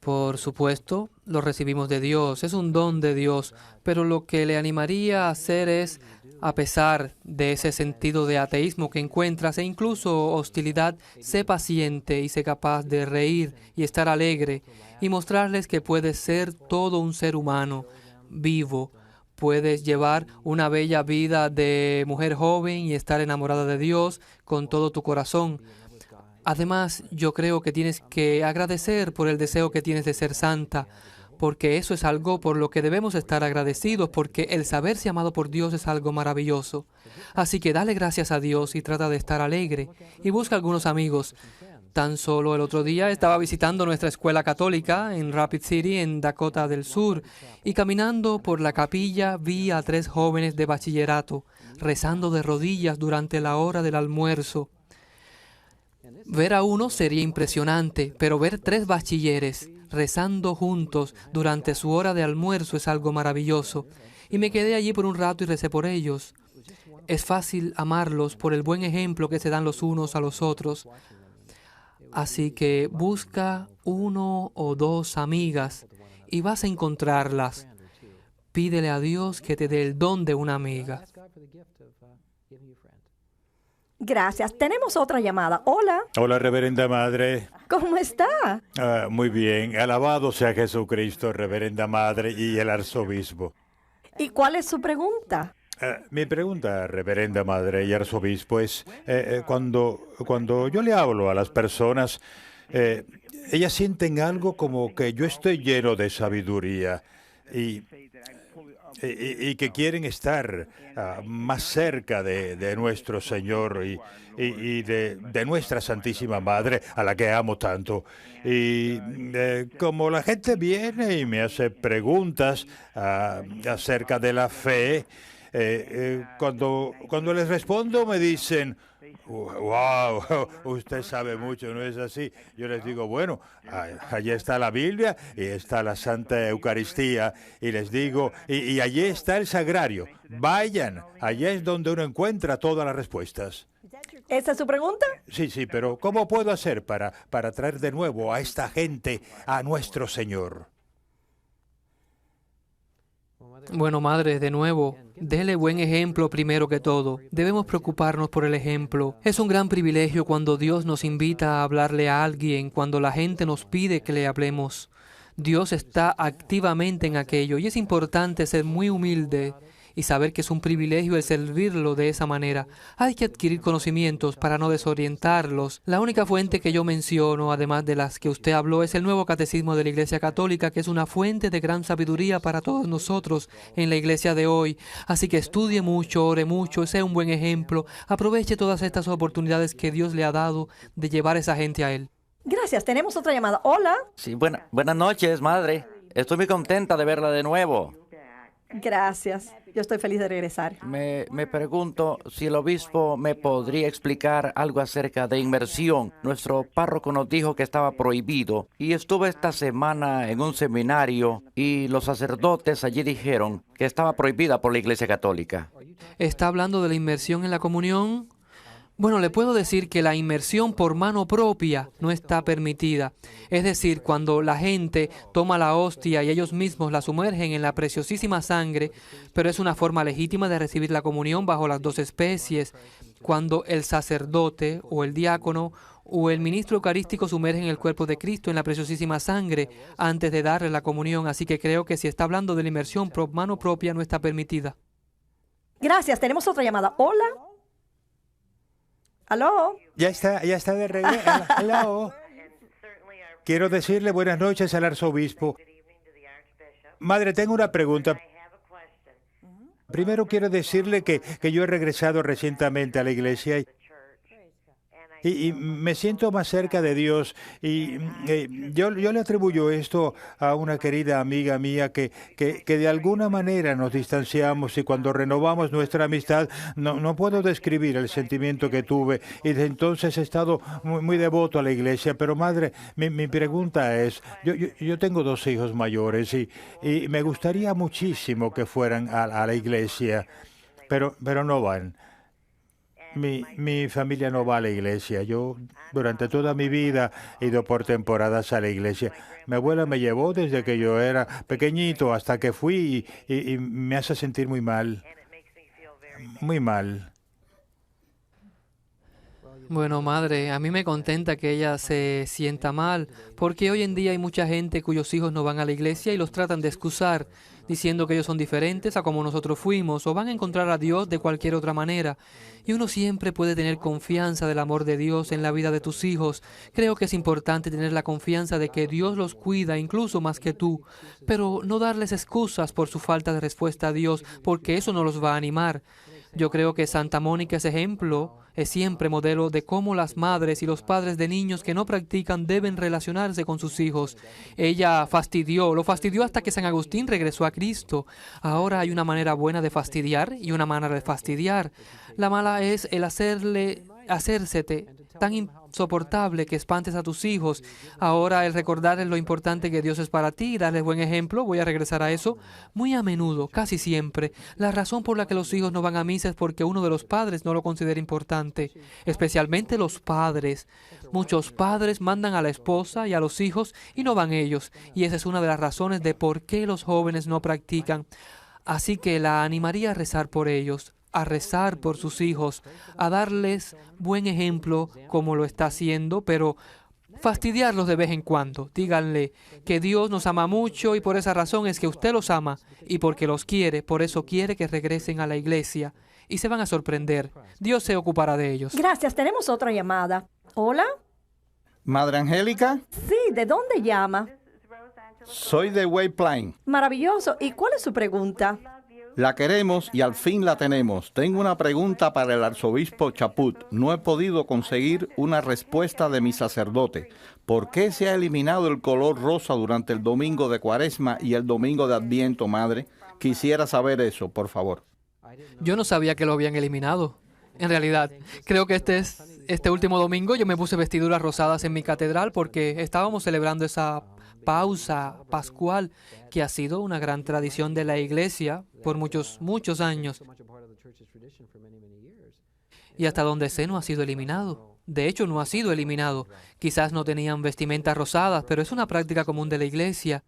Por supuesto, lo recibimos de Dios, es un don de Dios, pero lo que le animaría a hacer es, a pesar de ese sentido de ateísmo que encuentras e incluso hostilidad, sé paciente y sé capaz de reír y estar alegre y mostrarles que puedes ser todo un ser humano, vivo. Puedes llevar una bella vida de mujer joven y estar enamorada de Dios con todo tu corazón. Además, yo creo que tienes que agradecer por el deseo que tienes de ser santa, porque eso es algo por lo que debemos estar agradecidos, porque el saberse amado por Dios es algo maravilloso. Así que dale gracias a Dios y trata de estar alegre y busca algunos amigos. Tan solo el otro día estaba visitando nuestra escuela católica en Rapid City, en Dakota del Sur, y caminando por la capilla vi a 3 jóvenes de bachillerato rezando de rodillas durante la hora del almuerzo. Ver a uno sería impresionante, pero ver 3 bachilleres rezando juntos durante su hora de almuerzo es algo maravilloso. Y me quedé allí por un rato y recé por ellos. Es fácil amarlos por el buen ejemplo que se dan los unos a los otros. Así que busca 1 o 2 amigas y vas a encontrarlas. Pídele a Dios que te dé el don de una amiga. Gracias. Tenemos otra llamada. Hola, Hola, reverenda madre. ¿cómo está? Muy bien. Alabado sea Jesucristo, reverenda madre y el arzobispo. ¿Y cuál es su pregunta? Mi pregunta, reverenda madre y arzobispo, es cuando yo le hablo a las personas, ellas sienten algo como que yo estoy lleno de sabiduría y que quieren estar más cerca de nuestro Señor y de nuestra Santísima Madre, a la que amo tanto. Y como la gente viene y me hace preguntas acerca de la fe, cuando les respondo me dicen, wow, usted sabe mucho, ¿no es así? Yo les digo, bueno, allí está la Biblia y está la Santa Eucaristía, y les digo, y allí está el sagrario. Vayan, allí es donde uno encuentra todas las respuestas. ¿Esa es su pregunta? Sí, pero ¿cómo puedo hacer para traer de nuevo a esta gente a nuestro Señor? Bueno, madre, de nuevo, dele buen ejemplo primero que todo. Debemos preocuparnos por el ejemplo. Es un gran privilegio cuando Dios nos invita a hablarle a alguien, cuando la gente nos pide que le hablemos. Dios está activamente en aquello y es importante ser muy humilde y saber que es un privilegio el servirlo de esa manera. Hay que adquirir conocimientos para no desorientarlos. La única fuente que yo menciono, además de las que usted habló, es el Nuevo Catecismo de la Iglesia Católica, que es una fuente de gran sabiduría para todos nosotros en la Iglesia de hoy. Así que estudie mucho, ore mucho, sea un buen ejemplo. Aproveche todas estas oportunidades que Dios le ha dado de llevar a esa gente a Él. Gracias. Tenemos otra llamada. Hola. Sí, buenas noches, madre. Estoy muy contenta de verla de nuevo. Gracias. Yo estoy feliz de regresar. Me pregunto si el obispo me podría explicar algo acerca de inmersión. Nuestro párroco nos dijo que estaba prohibido y estuve esta semana en un seminario y los sacerdotes allí dijeron que estaba prohibida por la Iglesia Católica. ¿Está hablando de la inmersión en la comunión? Bueno, le puedo decir que la inmersión por mano propia no está permitida. Es decir, cuando la gente toma la hostia y ellos mismos la sumergen en la preciosísima sangre, pero es una forma legítima de recibir la comunión bajo las 2 especies. Cuando el sacerdote o el diácono o el ministro eucarístico sumergen el cuerpo de Cristo en la preciosísima sangre antes de darle la comunión. Así que creo que si está hablando de la inmersión por mano propia no está permitida. Gracias. Tenemos otra llamada. Hola. ¿Aló? Ya está de regreso. Aló. Quiero decirle buenas noches al arzobispo. Madre, tengo una pregunta. Primero quiero decirle que yo he regresado recientemente a la iglesia y me siento más cerca de Dios. Y yo le atribuyo esto a una querida amiga mía que de alguna manera nos distanciamos, y cuando renovamos nuestra amistad no puedo describir el sentimiento que tuve, y desde entonces he estado muy devoto a la iglesia. Pero madre, mi pregunta es, yo tengo 2 hijos mayores y me gustaría muchísimo que fueran a la iglesia, pero no van. Mi familia no va a la iglesia. Yo durante toda mi vida he ido por temporadas a la iglesia. Mi abuela me llevó desde que yo era pequeñito hasta que fui y me hace sentir muy mal. Muy mal. Bueno, madre, a mí me contenta que ella se sienta mal, porque hoy en día hay mucha gente cuyos hijos no van a la iglesia y los tratan de excusar, diciendo que ellos son diferentes a como nosotros fuimos, o van a encontrar a Dios de cualquier otra manera. Y uno siempre puede tener confianza del amor de Dios en la vida de tus hijos. Creo que es importante tener la confianza de que Dios los cuida, incluso más que tú, pero no darles excusas por su falta de respuesta a Dios, porque eso no los va a animar. Yo creo que Santa Mónica es ejemplo, es siempre modelo de cómo las madres y los padres de niños que no practican deben relacionarse con sus hijos. Ella lo fastidió hasta que San Agustín regresó a Cristo. Ahora hay una manera buena de fastidiar y una manera de fastidiar. La mala es el hacérsete tan insoportable que espantes a tus hijos. Ahora el recordarles lo importante que Dios es para ti y darles buen ejemplo, voy a regresar a eso, muy a menudo, casi siempre. La razón por la que los hijos no van a misa es porque uno de los padres no lo considera importante, especialmente los padres. Muchos padres mandan a la esposa y a los hijos y no van ellos, y esa es una de las razones de por qué los jóvenes no practican. Así que la animaría a rezar por ellos, a rezar por sus hijos, a darles buen ejemplo como lo está haciendo, pero fastidiarlos de vez en cuando. Díganle que Dios nos ama mucho y por esa razón es que usted los ama y porque los quiere, por eso quiere que regresen a la iglesia y se van a sorprender. Dios se ocupará de ellos. Gracias. Tenemos otra llamada. Hola. Madre Angélica. Sí, ¿de dónde llama? Soy de White Plain. Maravilloso. ¿Y cuál es su pregunta? La queremos y al fin la tenemos. Tengo una pregunta para el arzobispo Chaput. No he podido conseguir una respuesta de mi sacerdote. ¿Por qué se ha eliminado el color rosa durante el domingo de Cuaresma y el domingo de Adviento, madre? Quisiera saber eso, por favor. Yo no sabía que lo habían eliminado. En realidad, creo que este último domingo yo me puse vestiduras rosadas en mi catedral porque estábamos celebrando esa pausa pascual que ha sido una gran tradición de la iglesia por muchos años. Y hasta donde sé no ha sido eliminado. De hecho, no ha sido eliminado. Quizás no tenían vestimentas rosadas, pero es una práctica común de la iglesia.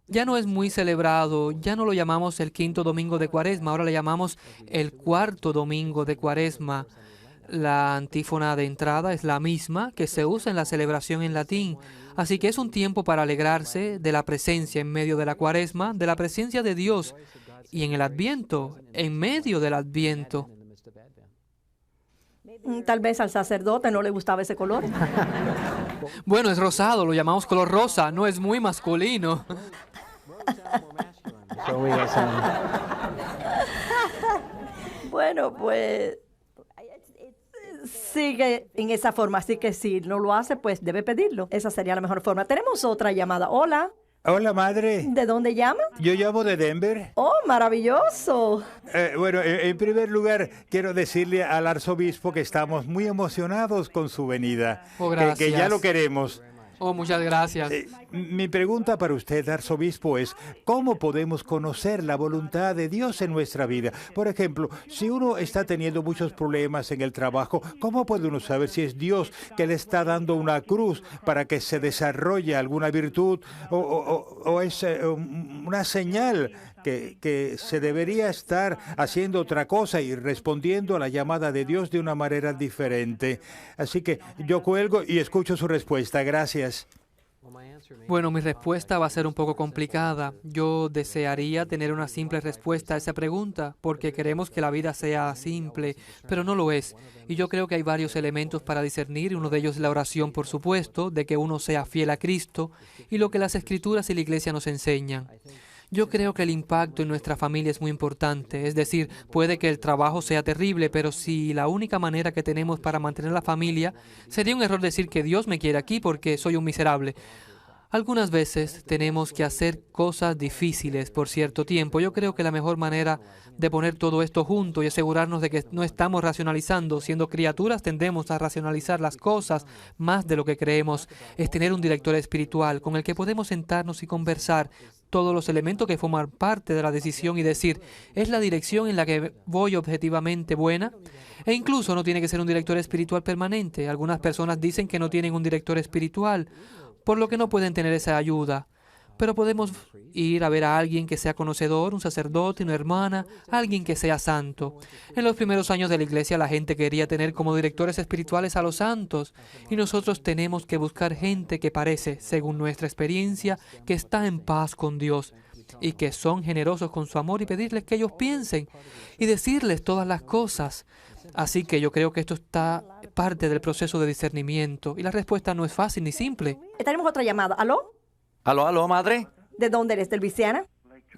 Ya no es muy celebrado, ya no lo llamamos el quinto domingo de Cuaresma, ahora le llamamos el cuarto domingo de Cuaresma. La antífona de entrada es la misma que se usa en la celebración en latín, así que es un tiempo para alegrarse de la presencia en medio de la Cuaresma, de la presencia de Dios, y en el Adviento, en medio del Adviento. Tal vez al sacerdote no le gustaba ese color. Bueno, es rosado, lo llamamos color rosa, no es muy masculino. Bueno, pues sigue en esa forma, así que si no lo hace, pues debe pedirlo. Esa sería la mejor forma. Tenemos otra llamada. Hola. Hola, madre. ¿De dónde llama? Yo llamo de Denver. Oh, maravilloso. Bueno, en primer lugar, quiero decirle al arzobispo que estamos muy emocionados con su venida. Oh, gracias. Que ya lo queremos. Oh, muchas gracias. Mi pregunta para usted, arzobispo, es ¿cómo podemos conocer la voluntad de Dios en nuestra vida? Por ejemplo, si uno está teniendo muchos problemas en el trabajo, ¿cómo puede uno saber si es Dios que le está dando una cruz para que se desarrolle alguna virtud o es una señal que se debería estar haciendo otra cosa y respondiendo a la llamada de Dios de una manera diferente? Así que yo cuelgo y escucho su respuesta. Gracias. Bueno, mi respuesta va a ser un poco complicada. Yo desearía tener una simple respuesta a esa pregunta, porque queremos que la vida sea simple, pero no lo es. Y yo creo que hay varios elementos para discernir, y uno de ellos es la oración, por supuesto, de que uno sea fiel a Cristo, y lo que las Escrituras y la Iglesia nos enseñan. Yo creo que el impacto en nuestra familia es muy importante, es decir, puede que el trabajo sea terrible, pero si la única manera que tenemos para mantener la familia, sería un error decir que Dios me quiere aquí porque soy un miserable. Algunas veces tenemos que hacer cosas difíciles por cierto tiempo. Yo creo que la mejor manera de poner todo esto junto y asegurarnos de que no estamos racionalizando, siendo criaturas tendemos a racionalizar las cosas más de lo que creemos, es tener un director espiritual con el que podemos sentarnos y conversar todos los elementos que forman parte de la decisión y decir, ¿es la dirección en la que voy objetivamente buena? E incluso no tiene que ser un director espiritual permanente. Algunas personas dicen que no tienen un director espiritual, por lo que no pueden tener esa ayuda. Pero podemos ir a ver a alguien que sea conocedor, un sacerdote, una hermana, alguien que sea santo. En los primeros años de la iglesia la gente quería tener como directores espirituales a los santos, y nosotros tenemos que buscar gente que parece, según nuestra experiencia, que está en paz con Dios y que son generosos con su amor y pedirles que ellos piensen y decirles todas las cosas. Así que yo creo que esto está parte del proceso de discernimiento y la respuesta no es fácil ni simple. Tenemos otra llamada. ¿Aló? Aló, madre. ¿De dónde eres? ¿De Luisiana?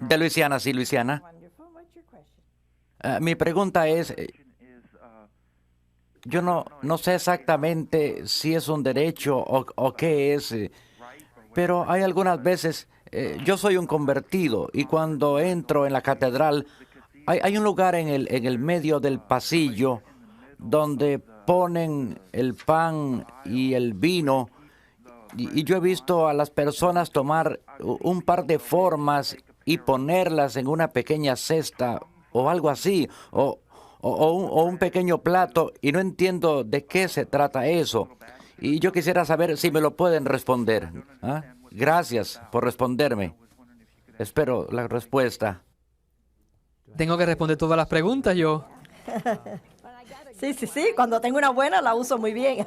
De Luisiana, sí, Luisiana. Mi pregunta es, yo no sé exactamente si es un derecho o qué es, pero hay algunas veces, yo soy un convertido y cuando entro en la catedral, hay un lugar en el medio del pasillo donde ponen el pan y el vino. Y yo he visto a las personas tomar un par de formas y ponerlas en una pequeña cesta o algo así, o un pequeño plato, y no entiendo de qué se trata eso. Y yo quisiera saber si me lo pueden responder. ¿Ah? Gracias por responderme. Espero la respuesta. Tengo que responder todas las preguntas yo. Sí. Cuando tengo una buena la uso muy bien.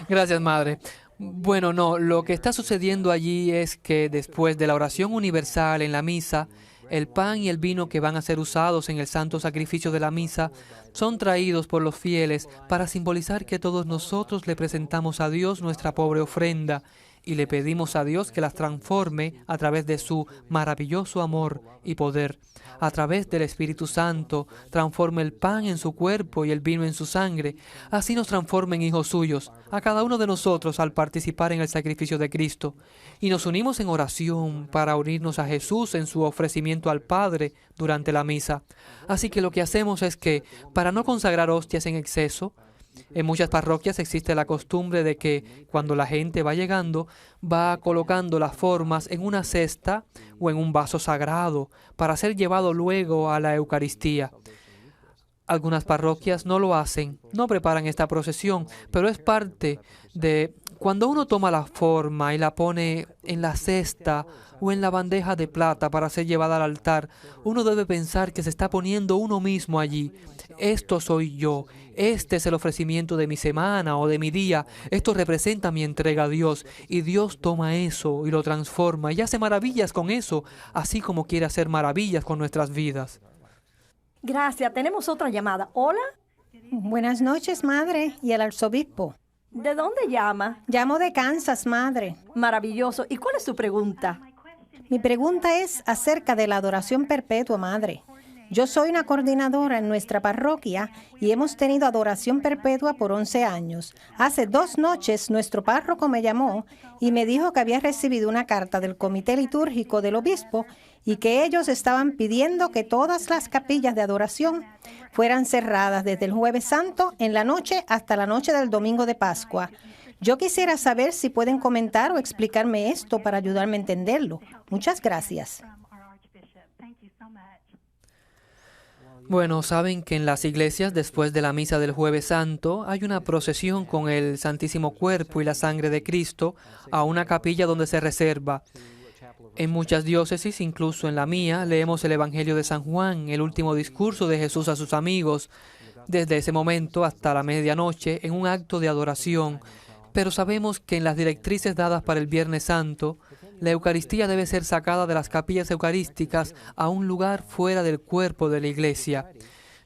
Gracias, madre. Bueno, no, lo que está sucediendo allí es que después de la oración universal en la misa, el pan y el vino que van a ser usados en el santo sacrificio de la misa son traídos por los fieles para simbolizar que todos nosotros le presentamos a Dios nuestra pobre ofrenda y le pedimos a Dios que las transforme a través de su maravilloso amor y poder. A través del Espíritu Santo, transforme el pan en su cuerpo y el vino en su sangre. Así nos transforma en hijos suyos, a cada uno de nosotros al participar en el sacrificio de Cristo. Y nos unimos en oración para unirnos a Jesús en su ofrecimiento al Padre durante la misa. Así que lo que hacemos es que, para no consagrar hostias en exceso, en muchas parroquias existe la costumbre de que cuando la gente va llegando, va colocando las formas en una cesta o en un vaso sagrado para ser llevado luego a la Eucaristía. Algunas parroquias no lo hacen, no preparan esta procesión, pero es parte de cuando uno toma la forma y la pone en la cesta o en la bandeja de plata para ser llevada al altar, uno debe pensar que se está poniendo uno mismo allí. Esto soy yo, este es el ofrecimiento de mi semana o de mi día, esto representa mi entrega a Dios, y Dios toma eso y lo transforma y hace maravillas con eso, así como quiere hacer maravillas con nuestras vidas. Gracias. Tenemos otra llamada. ¿Hola? Buenas noches, madre, y el arzobispo. ¿De dónde llama? Llamo de Kansas, madre. Maravilloso. ¿Y cuál es su pregunta? Mi pregunta es acerca de la adoración perpetua, madre. Yo soy una coordinadora en nuestra parroquia y hemos tenido adoración perpetua por 11 años. Hace 2 noches nuestro párroco me llamó y me dijo que había recibido una carta del comité litúrgico del obispo y que ellos estaban pidiendo que todas las capillas de adoración fueran cerradas desde el Jueves Santo en la noche hasta la noche del Domingo de Pascua. Yo quisiera saber si pueden comentar o explicarme esto para ayudarme a entenderlo. Muchas gracias. Bueno, saben que en las iglesias, después de la misa del Jueves Santo, hay una procesión con el Santísimo Cuerpo y la sangre de Cristo a una capilla donde se reserva. En muchas diócesis, incluso en la mía, leemos el Evangelio de San Juan, el último discurso de Jesús a sus amigos, desde ese momento hasta la medianoche, en un acto de adoración. Pero sabemos que en las directrices dadas para el Viernes Santo, la Eucaristía debe ser sacada de las capillas eucarísticas a un lugar fuera del cuerpo de la iglesia.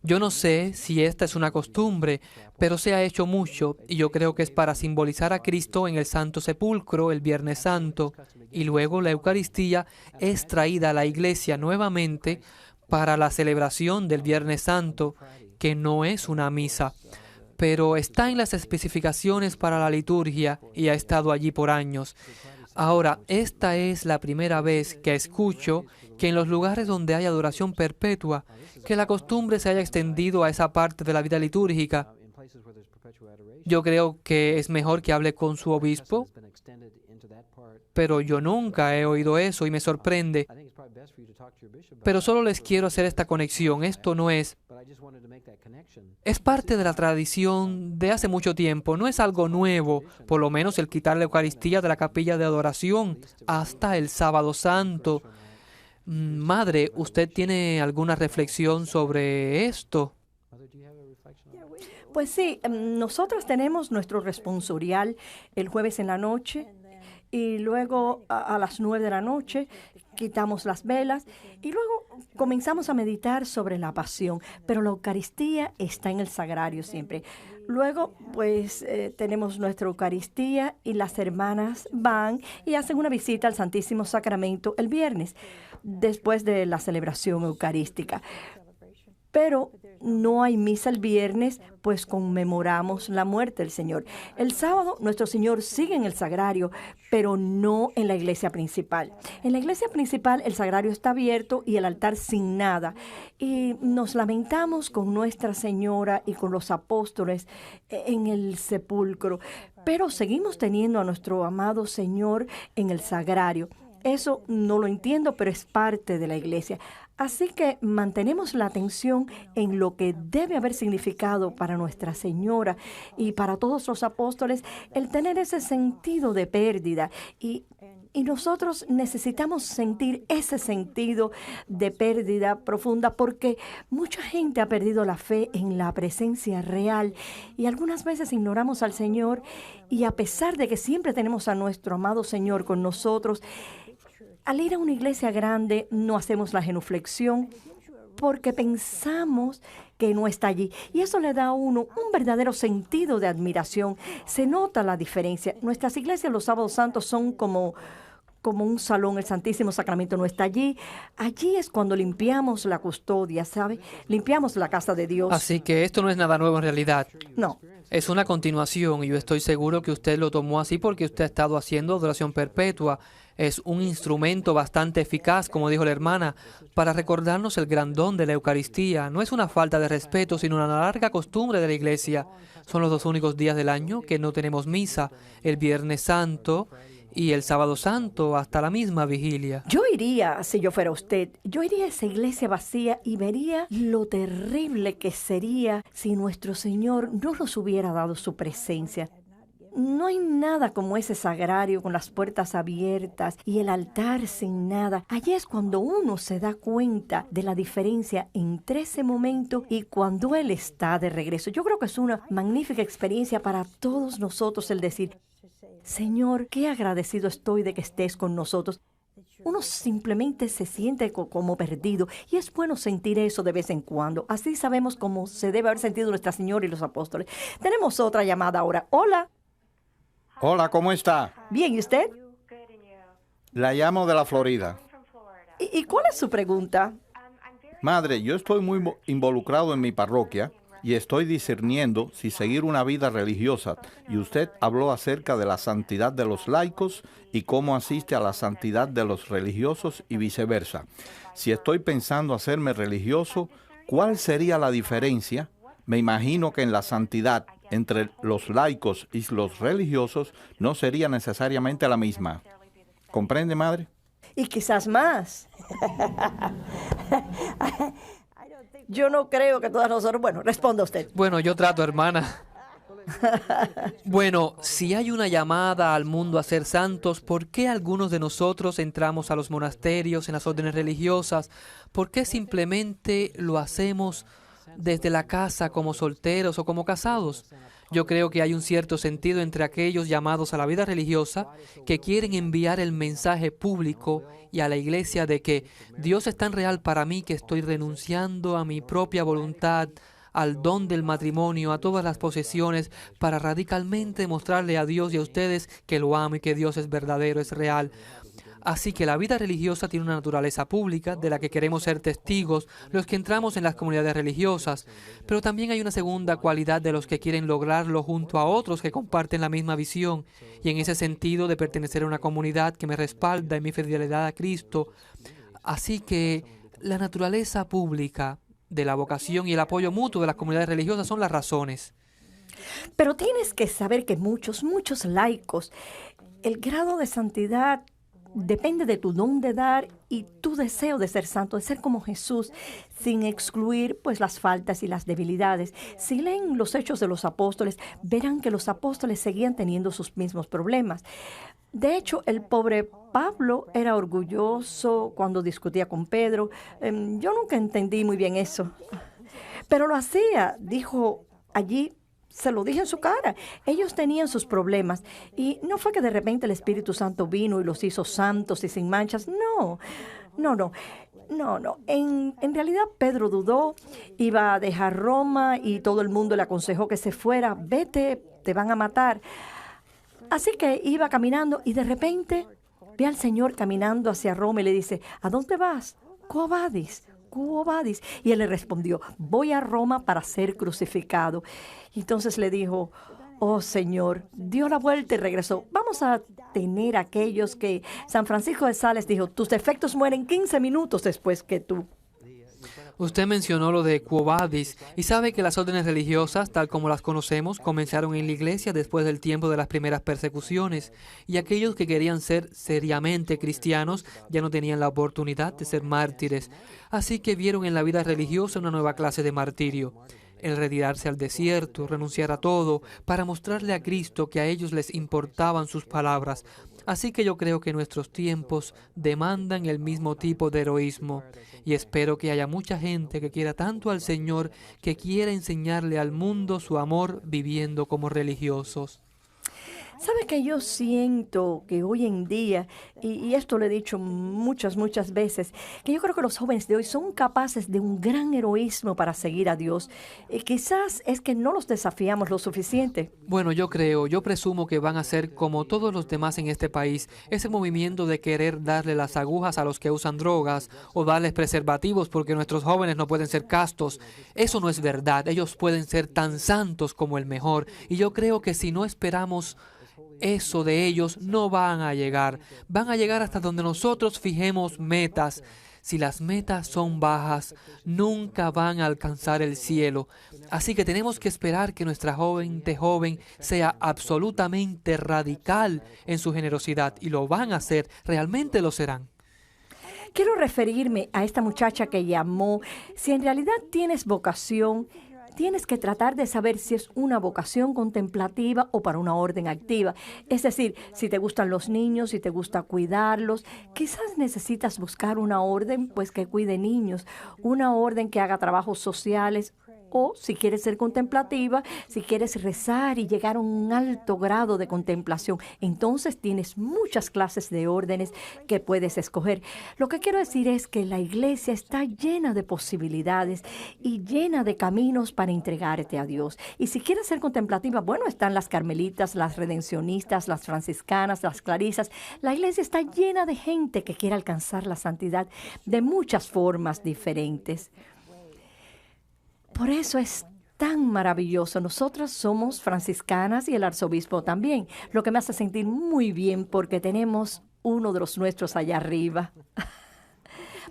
Yo no sé si esta es una costumbre, pero se ha hecho mucho y yo creo que es para simbolizar a Cristo en el Santo Sepulcro el Viernes Santo, y luego la Eucaristía es traída a la iglesia nuevamente para la celebración del Viernes Santo, que no es una misa, pero está en las especificaciones para la liturgia y ha estado allí por años. Ahora, esta es la primera vez que escucho que en los lugares donde hay adoración perpetua, que la costumbre se haya extendido a esa parte de la vida litúrgica. Yo creo que es mejor que hable con su obispo, pero yo nunca he oído eso y me sorprende. Pero solo les quiero hacer esta conexión. Esto no es parte de la tradición de hace mucho tiempo. No es algo nuevo, por lo menos el quitar la Eucaristía de la capilla de adoración hasta el Sábado Santo. Madre, ¿usted tiene alguna reflexión sobre esto? Pues sí, nosotros tenemos nuestro responsorial el jueves en la noche y luego a las 9 de la noche quitamos las velas y luego comenzamos a meditar sobre la pasión, pero la Eucaristía está en el sagrario siempre. Luego, pues, tenemos nuestra Eucaristía y las hermanas van y hacen una visita al Santísimo Sacramento el viernes, después de la celebración eucarística. Pero no hay misa el viernes, pues conmemoramos la muerte del Señor. El sábado, nuestro Señor sigue en el sagrario, pero no en la iglesia principal. En la iglesia principal, el sagrario está abierto y el altar sin nada. Y nos lamentamos con Nuestra Señora y con los apóstoles en el sepulcro. Pero seguimos teniendo a nuestro amado Señor en el sagrario. Eso no lo entiendo, pero es parte de la iglesia. Así que mantenemos la atención en lo que debe haber significado para Nuestra Señora y para todos los apóstoles el tener ese sentido de pérdida. Y nosotros necesitamos sentir ese sentido de pérdida profunda porque mucha gente ha perdido la fe en la presencia real y algunas veces ignoramos al Señor y a pesar de que siempre tenemos a nuestro amado Señor con nosotros, al ir a una iglesia grande no hacemos la genuflexión porque pensamos que no está allí. Y eso le da a uno un verdadero sentido de admiración. Se nota la diferencia. Nuestras iglesias los sábados santos son como un salón, el Santísimo Sacramento no está allí. Allí es cuando limpiamos la custodia, ¿sabe? Limpiamos la casa de Dios. Así que esto no es nada nuevo en realidad. No. Es una continuación y yo estoy seguro que usted lo tomó así porque usted ha estado haciendo adoración perpetua. Es un instrumento bastante eficaz, como dijo la hermana, para recordarnos el gran don de la Eucaristía. No es una falta de respeto, sino una larga costumbre de la Iglesia. Son los 2 únicos días del año que no tenemos misa, el Viernes Santo y el Sábado Santo, hasta la misma vigilia. Yo iría, si yo fuera usted, yo iría a esa iglesia vacía y vería lo terrible que sería si nuestro Señor no nos hubiera dado su presencia. No hay nada como ese sagrario con las puertas abiertas y el altar sin nada. Allí es cuando uno se da cuenta de la diferencia entre ese momento y cuando Él está de regreso. Yo creo que es una magnífica experiencia para todos nosotros el decir, Señor, qué agradecido estoy de que estés con nosotros. Uno simplemente se siente como perdido y es bueno sentir eso de vez en cuando. Así sabemos cómo se debe haber sentido Nuestra Señora y los apóstoles. Tenemos otra llamada ahora. Hola. Hola, ¿cómo está? Bien, ¿y usted? La llamo de la Florida. ¿Y cuál es su pregunta? Madre, yo estoy muy involucrado en mi parroquia y estoy discerniendo si seguir una vida religiosa. Y usted habló acerca de la santidad de los laicos y cómo asiste a la santidad de los religiosos y viceversa. Si estoy pensando hacerme religioso, ¿cuál sería la diferencia? Me imagino que en la santidad entre los laicos y los religiosos no sería necesariamente la misma. ¿Comprende, madre? Y quizás más. Yo no creo que todas nosotros... Bueno, responda usted. Bueno, yo trato, hermana. Bueno, si hay una llamada al mundo a ser santos, ¿por qué algunos de nosotros entramos a los monasterios, en las órdenes religiosas? ¿Por qué simplemente lo hacemos desde la casa como solteros o como casados? Yo creo que hay un cierto sentido entre aquellos llamados a la vida religiosa que quieren enviar el mensaje público y a la iglesia de que Dios es tan real para mí que estoy renunciando a mi propia voluntad, al don del matrimonio, a todas las posesiones, para radicalmente mostrarle a Dios y a ustedes que lo amo y que Dios es verdadero, es real. Así que la vida religiosa tiene una naturaleza pública de la que queremos ser testigos los que entramos en las comunidades religiosas, pero también hay una segunda cualidad de los que quieren lograrlo junto a otros que comparten la misma visión, y en ese sentido de pertenecer a una comunidad que me respalda en mi fidelidad a Cristo. Así que la naturaleza pública de la vocación y el apoyo mutuo de las comunidades religiosas son las razones. Pero tienes que saber que muchos laicos, el grado de santidad depende de tu don de dar y tu deseo de ser santo, de ser como Jesús, sin excluir pues las faltas y las debilidades. Si leen los Hechos de los Apóstoles, verán que los apóstoles seguían teniendo sus mismos problemas. De hecho, el pobre Pablo era orgulloso cuando discutía con Pedro. Yo nunca entendí muy bien eso, pero lo hacía, dijo allí. Se lo dije en su cara. Ellos tenían sus problemas. Y no fue que de repente el Espíritu Santo vino y los hizo santos y sin manchas. No. En realidad Pedro dudó, iba a dejar Roma y todo el mundo le aconsejó que se fuera. Vete, te van a matar. Así que iba caminando y de repente ve al Señor caminando hacia Roma y le dice, ¿a dónde vas? Quo vadis. Y él le respondió, voy a Roma para ser crucificado. Y entonces le dijo, oh Señor, dio la vuelta y regresó. Vamos a tener aquellos que San Francisco de Sales dijo, tus defectos mueren 15 minutos después que tú. Usted mencionó lo de Quo Vadis y sabe que las órdenes religiosas, tal como las conocemos, comenzaron en la iglesia después del tiempo de las primeras persecuciones, y aquellos que querían ser seriamente cristianos ya no tenían la oportunidad de ser mártires, así que vieron en la vida religiosa una nueva clase de martirio. El retirarse al desierto, renunciar a todo, para mostrarle a Cristo que a ellos les importaban sus palabras. Así que yo creo que nuestros tiempos demandan el mismo tipo de heroísmo. Y espero que haya mucha gente que quiera tanto al Señor, que quiera enseñarle al mundo su amor viviendo como religiosos. ¿Sabe que yo siento que hoy en día, y esto lo he dicho muchas veces, que yo creo que los jóvenes de hoy son capaces de un gran heroísmo para seguir a Dios? Quizás es que no los desafiamos lo suficiente. Bueno, yo presumo que van a ser como todos los demás en este país, ese movimiento de querer darle las agujas a los que usan drogas o darles preservativos porque nuestros jóvenes no pueden ser castos. Eso no es verdad, ellos pueden ser tan santos como el mejor, y yo creo que si no esperamos eso de ellos, no van a llegar hasta donde nosotros fijemos metas. Si las metas son bajas, nunca van a alcanzar el cielo. Así que tenemos que esperar que nuestra joven sea absolutamente radical en su generosidad, y lo van a hacer, realmente lo serán. Quiero referirme a esta muchacha que llamó. Si en realidad tienes vocación, tienes que tratar de saber si es una vocación contemplativa o para una orden activa. Es decir, si te gustan los niños, si te gusta cuidarlos, quizás necesitas buscar una orden pues que cuide niños, una orden que haga trabajos sociales. O si quieres ser contemplativa, si quieres rezar y llegar a un alto grado de contemplación, entonces tienes muchas clases de órdenes que puedes escoger. Lo que quiero decir es que la iglesia está llena de posibilidades y llena de caminos para entregarte a Dios. Y si quieres ser contemplativa, bueno, están las carmelitas, las redencionistas, las franciscanas, las clarisas. La iglesia está llena de gente que quiere alcanzar la santidad de muchas formas diferentes. Por eso es tan maravilloso. Nosotras somos franciscanas y el arzobispo también, lo que me hace sentir muy bien porque tenemos uno de los nuestros allá arriba.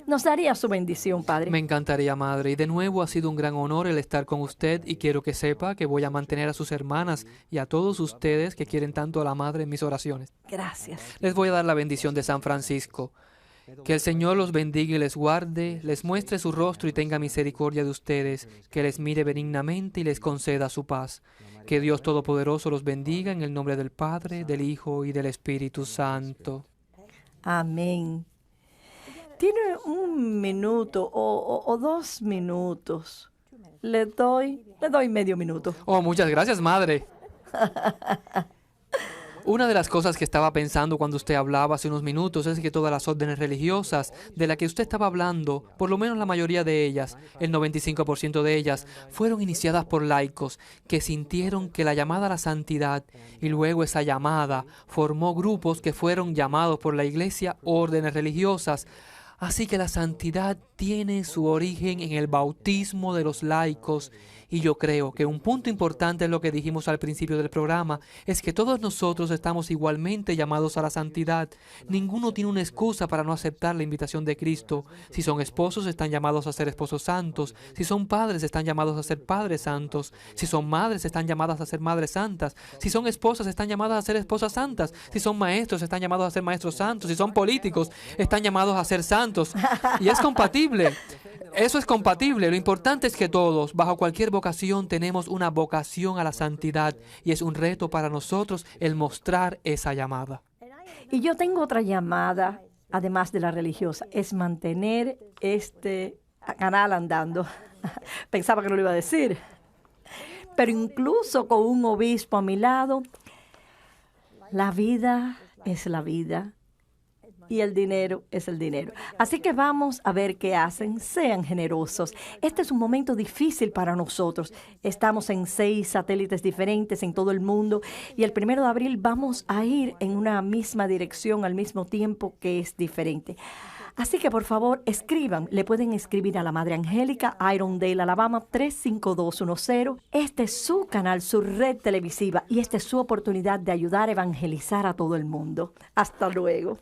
nos daría su bendición, Padre. Me encantaría, Madre, y de nuevo ha sido un gran honor el estar con usted y quiero que sepa que voy a mantener a sus hermanas y a todos ustedes que quieren tanto a la Madre en mis oraciones. Gracias. Les voy a dar la bendición de San Francisco. Que el Señor los bendiga y les guarde, les muestre su rostro y tenga misericordia de ustedes, que les mire benignamente y les conceda su paz. Que Dios Todopoderoso los bendiga en el nombre del Padre, del Hijo y del Espíritu Santo. Amén. Tiene un minuto o 2 minutos. Le doy medio minuto. Oh, muchas gracias, Madre. Una de las cosas que estaba pensando cuando usted hablaba hace unos minutos es que todas las órdenes religiosas de las que usted estaba hablando, por lo menos la mayoría de ellas, el 95% de ellas, fueron iniciadas por laicos que sintieron que la llamada a la santidad y luego esa llamada formó grupos que fueron llamados por la Iglesia órdenes religiosas. Así que la santidad tiene su origen en el bautismo de los laicos. Y yo creo que un punto importante en lo que dijimos al principio del programa es que todos nosotros estamos igualmente llamados a la santidad. Ninguno tiene una excusa para no aceptar la invitación de Cristo. Si son esposos, están llamados a ser esposos santos. Si son padres, están llamados a ser padres santos. Si son madres, están llamadas a ser madres santas. Si son esposas, están llamadas a ser esposas santas. Si son maestros, están llamados a ser maestros santos. Si son políticos, están llamados a ser santos. Y es compatible. Eso es compatible. Lo importante es que todos, bajo cualquier vocación, tenemos una vocación a la santidad y es un reto para nosotros el mostrar esa llamada. Y yo tengo otra llamada, además de la religiosa, es mantener este canal andando. Pensaba que no lo iba a decir. Pero incluso con un obispo a mi lado, la vida es la vida. Y el dinero es el dinero. Así que vamos a ver qué hacen. Sean generosos. Este es un momento difícil para nosotros. Estamos en 6 satélites diferentes en todo el mundo y el 1 de abril vamos a ir en una misma dirección al mismo tiempo que es diferente. Así que por favor escriban. Le pueden escribir a la Madre Angélica, Irondale, Alabama 35210. Este es su canal, su red televisiva y esta es su oportunidad de ayudar a evangelizar a todo el mundo. Hasta luego.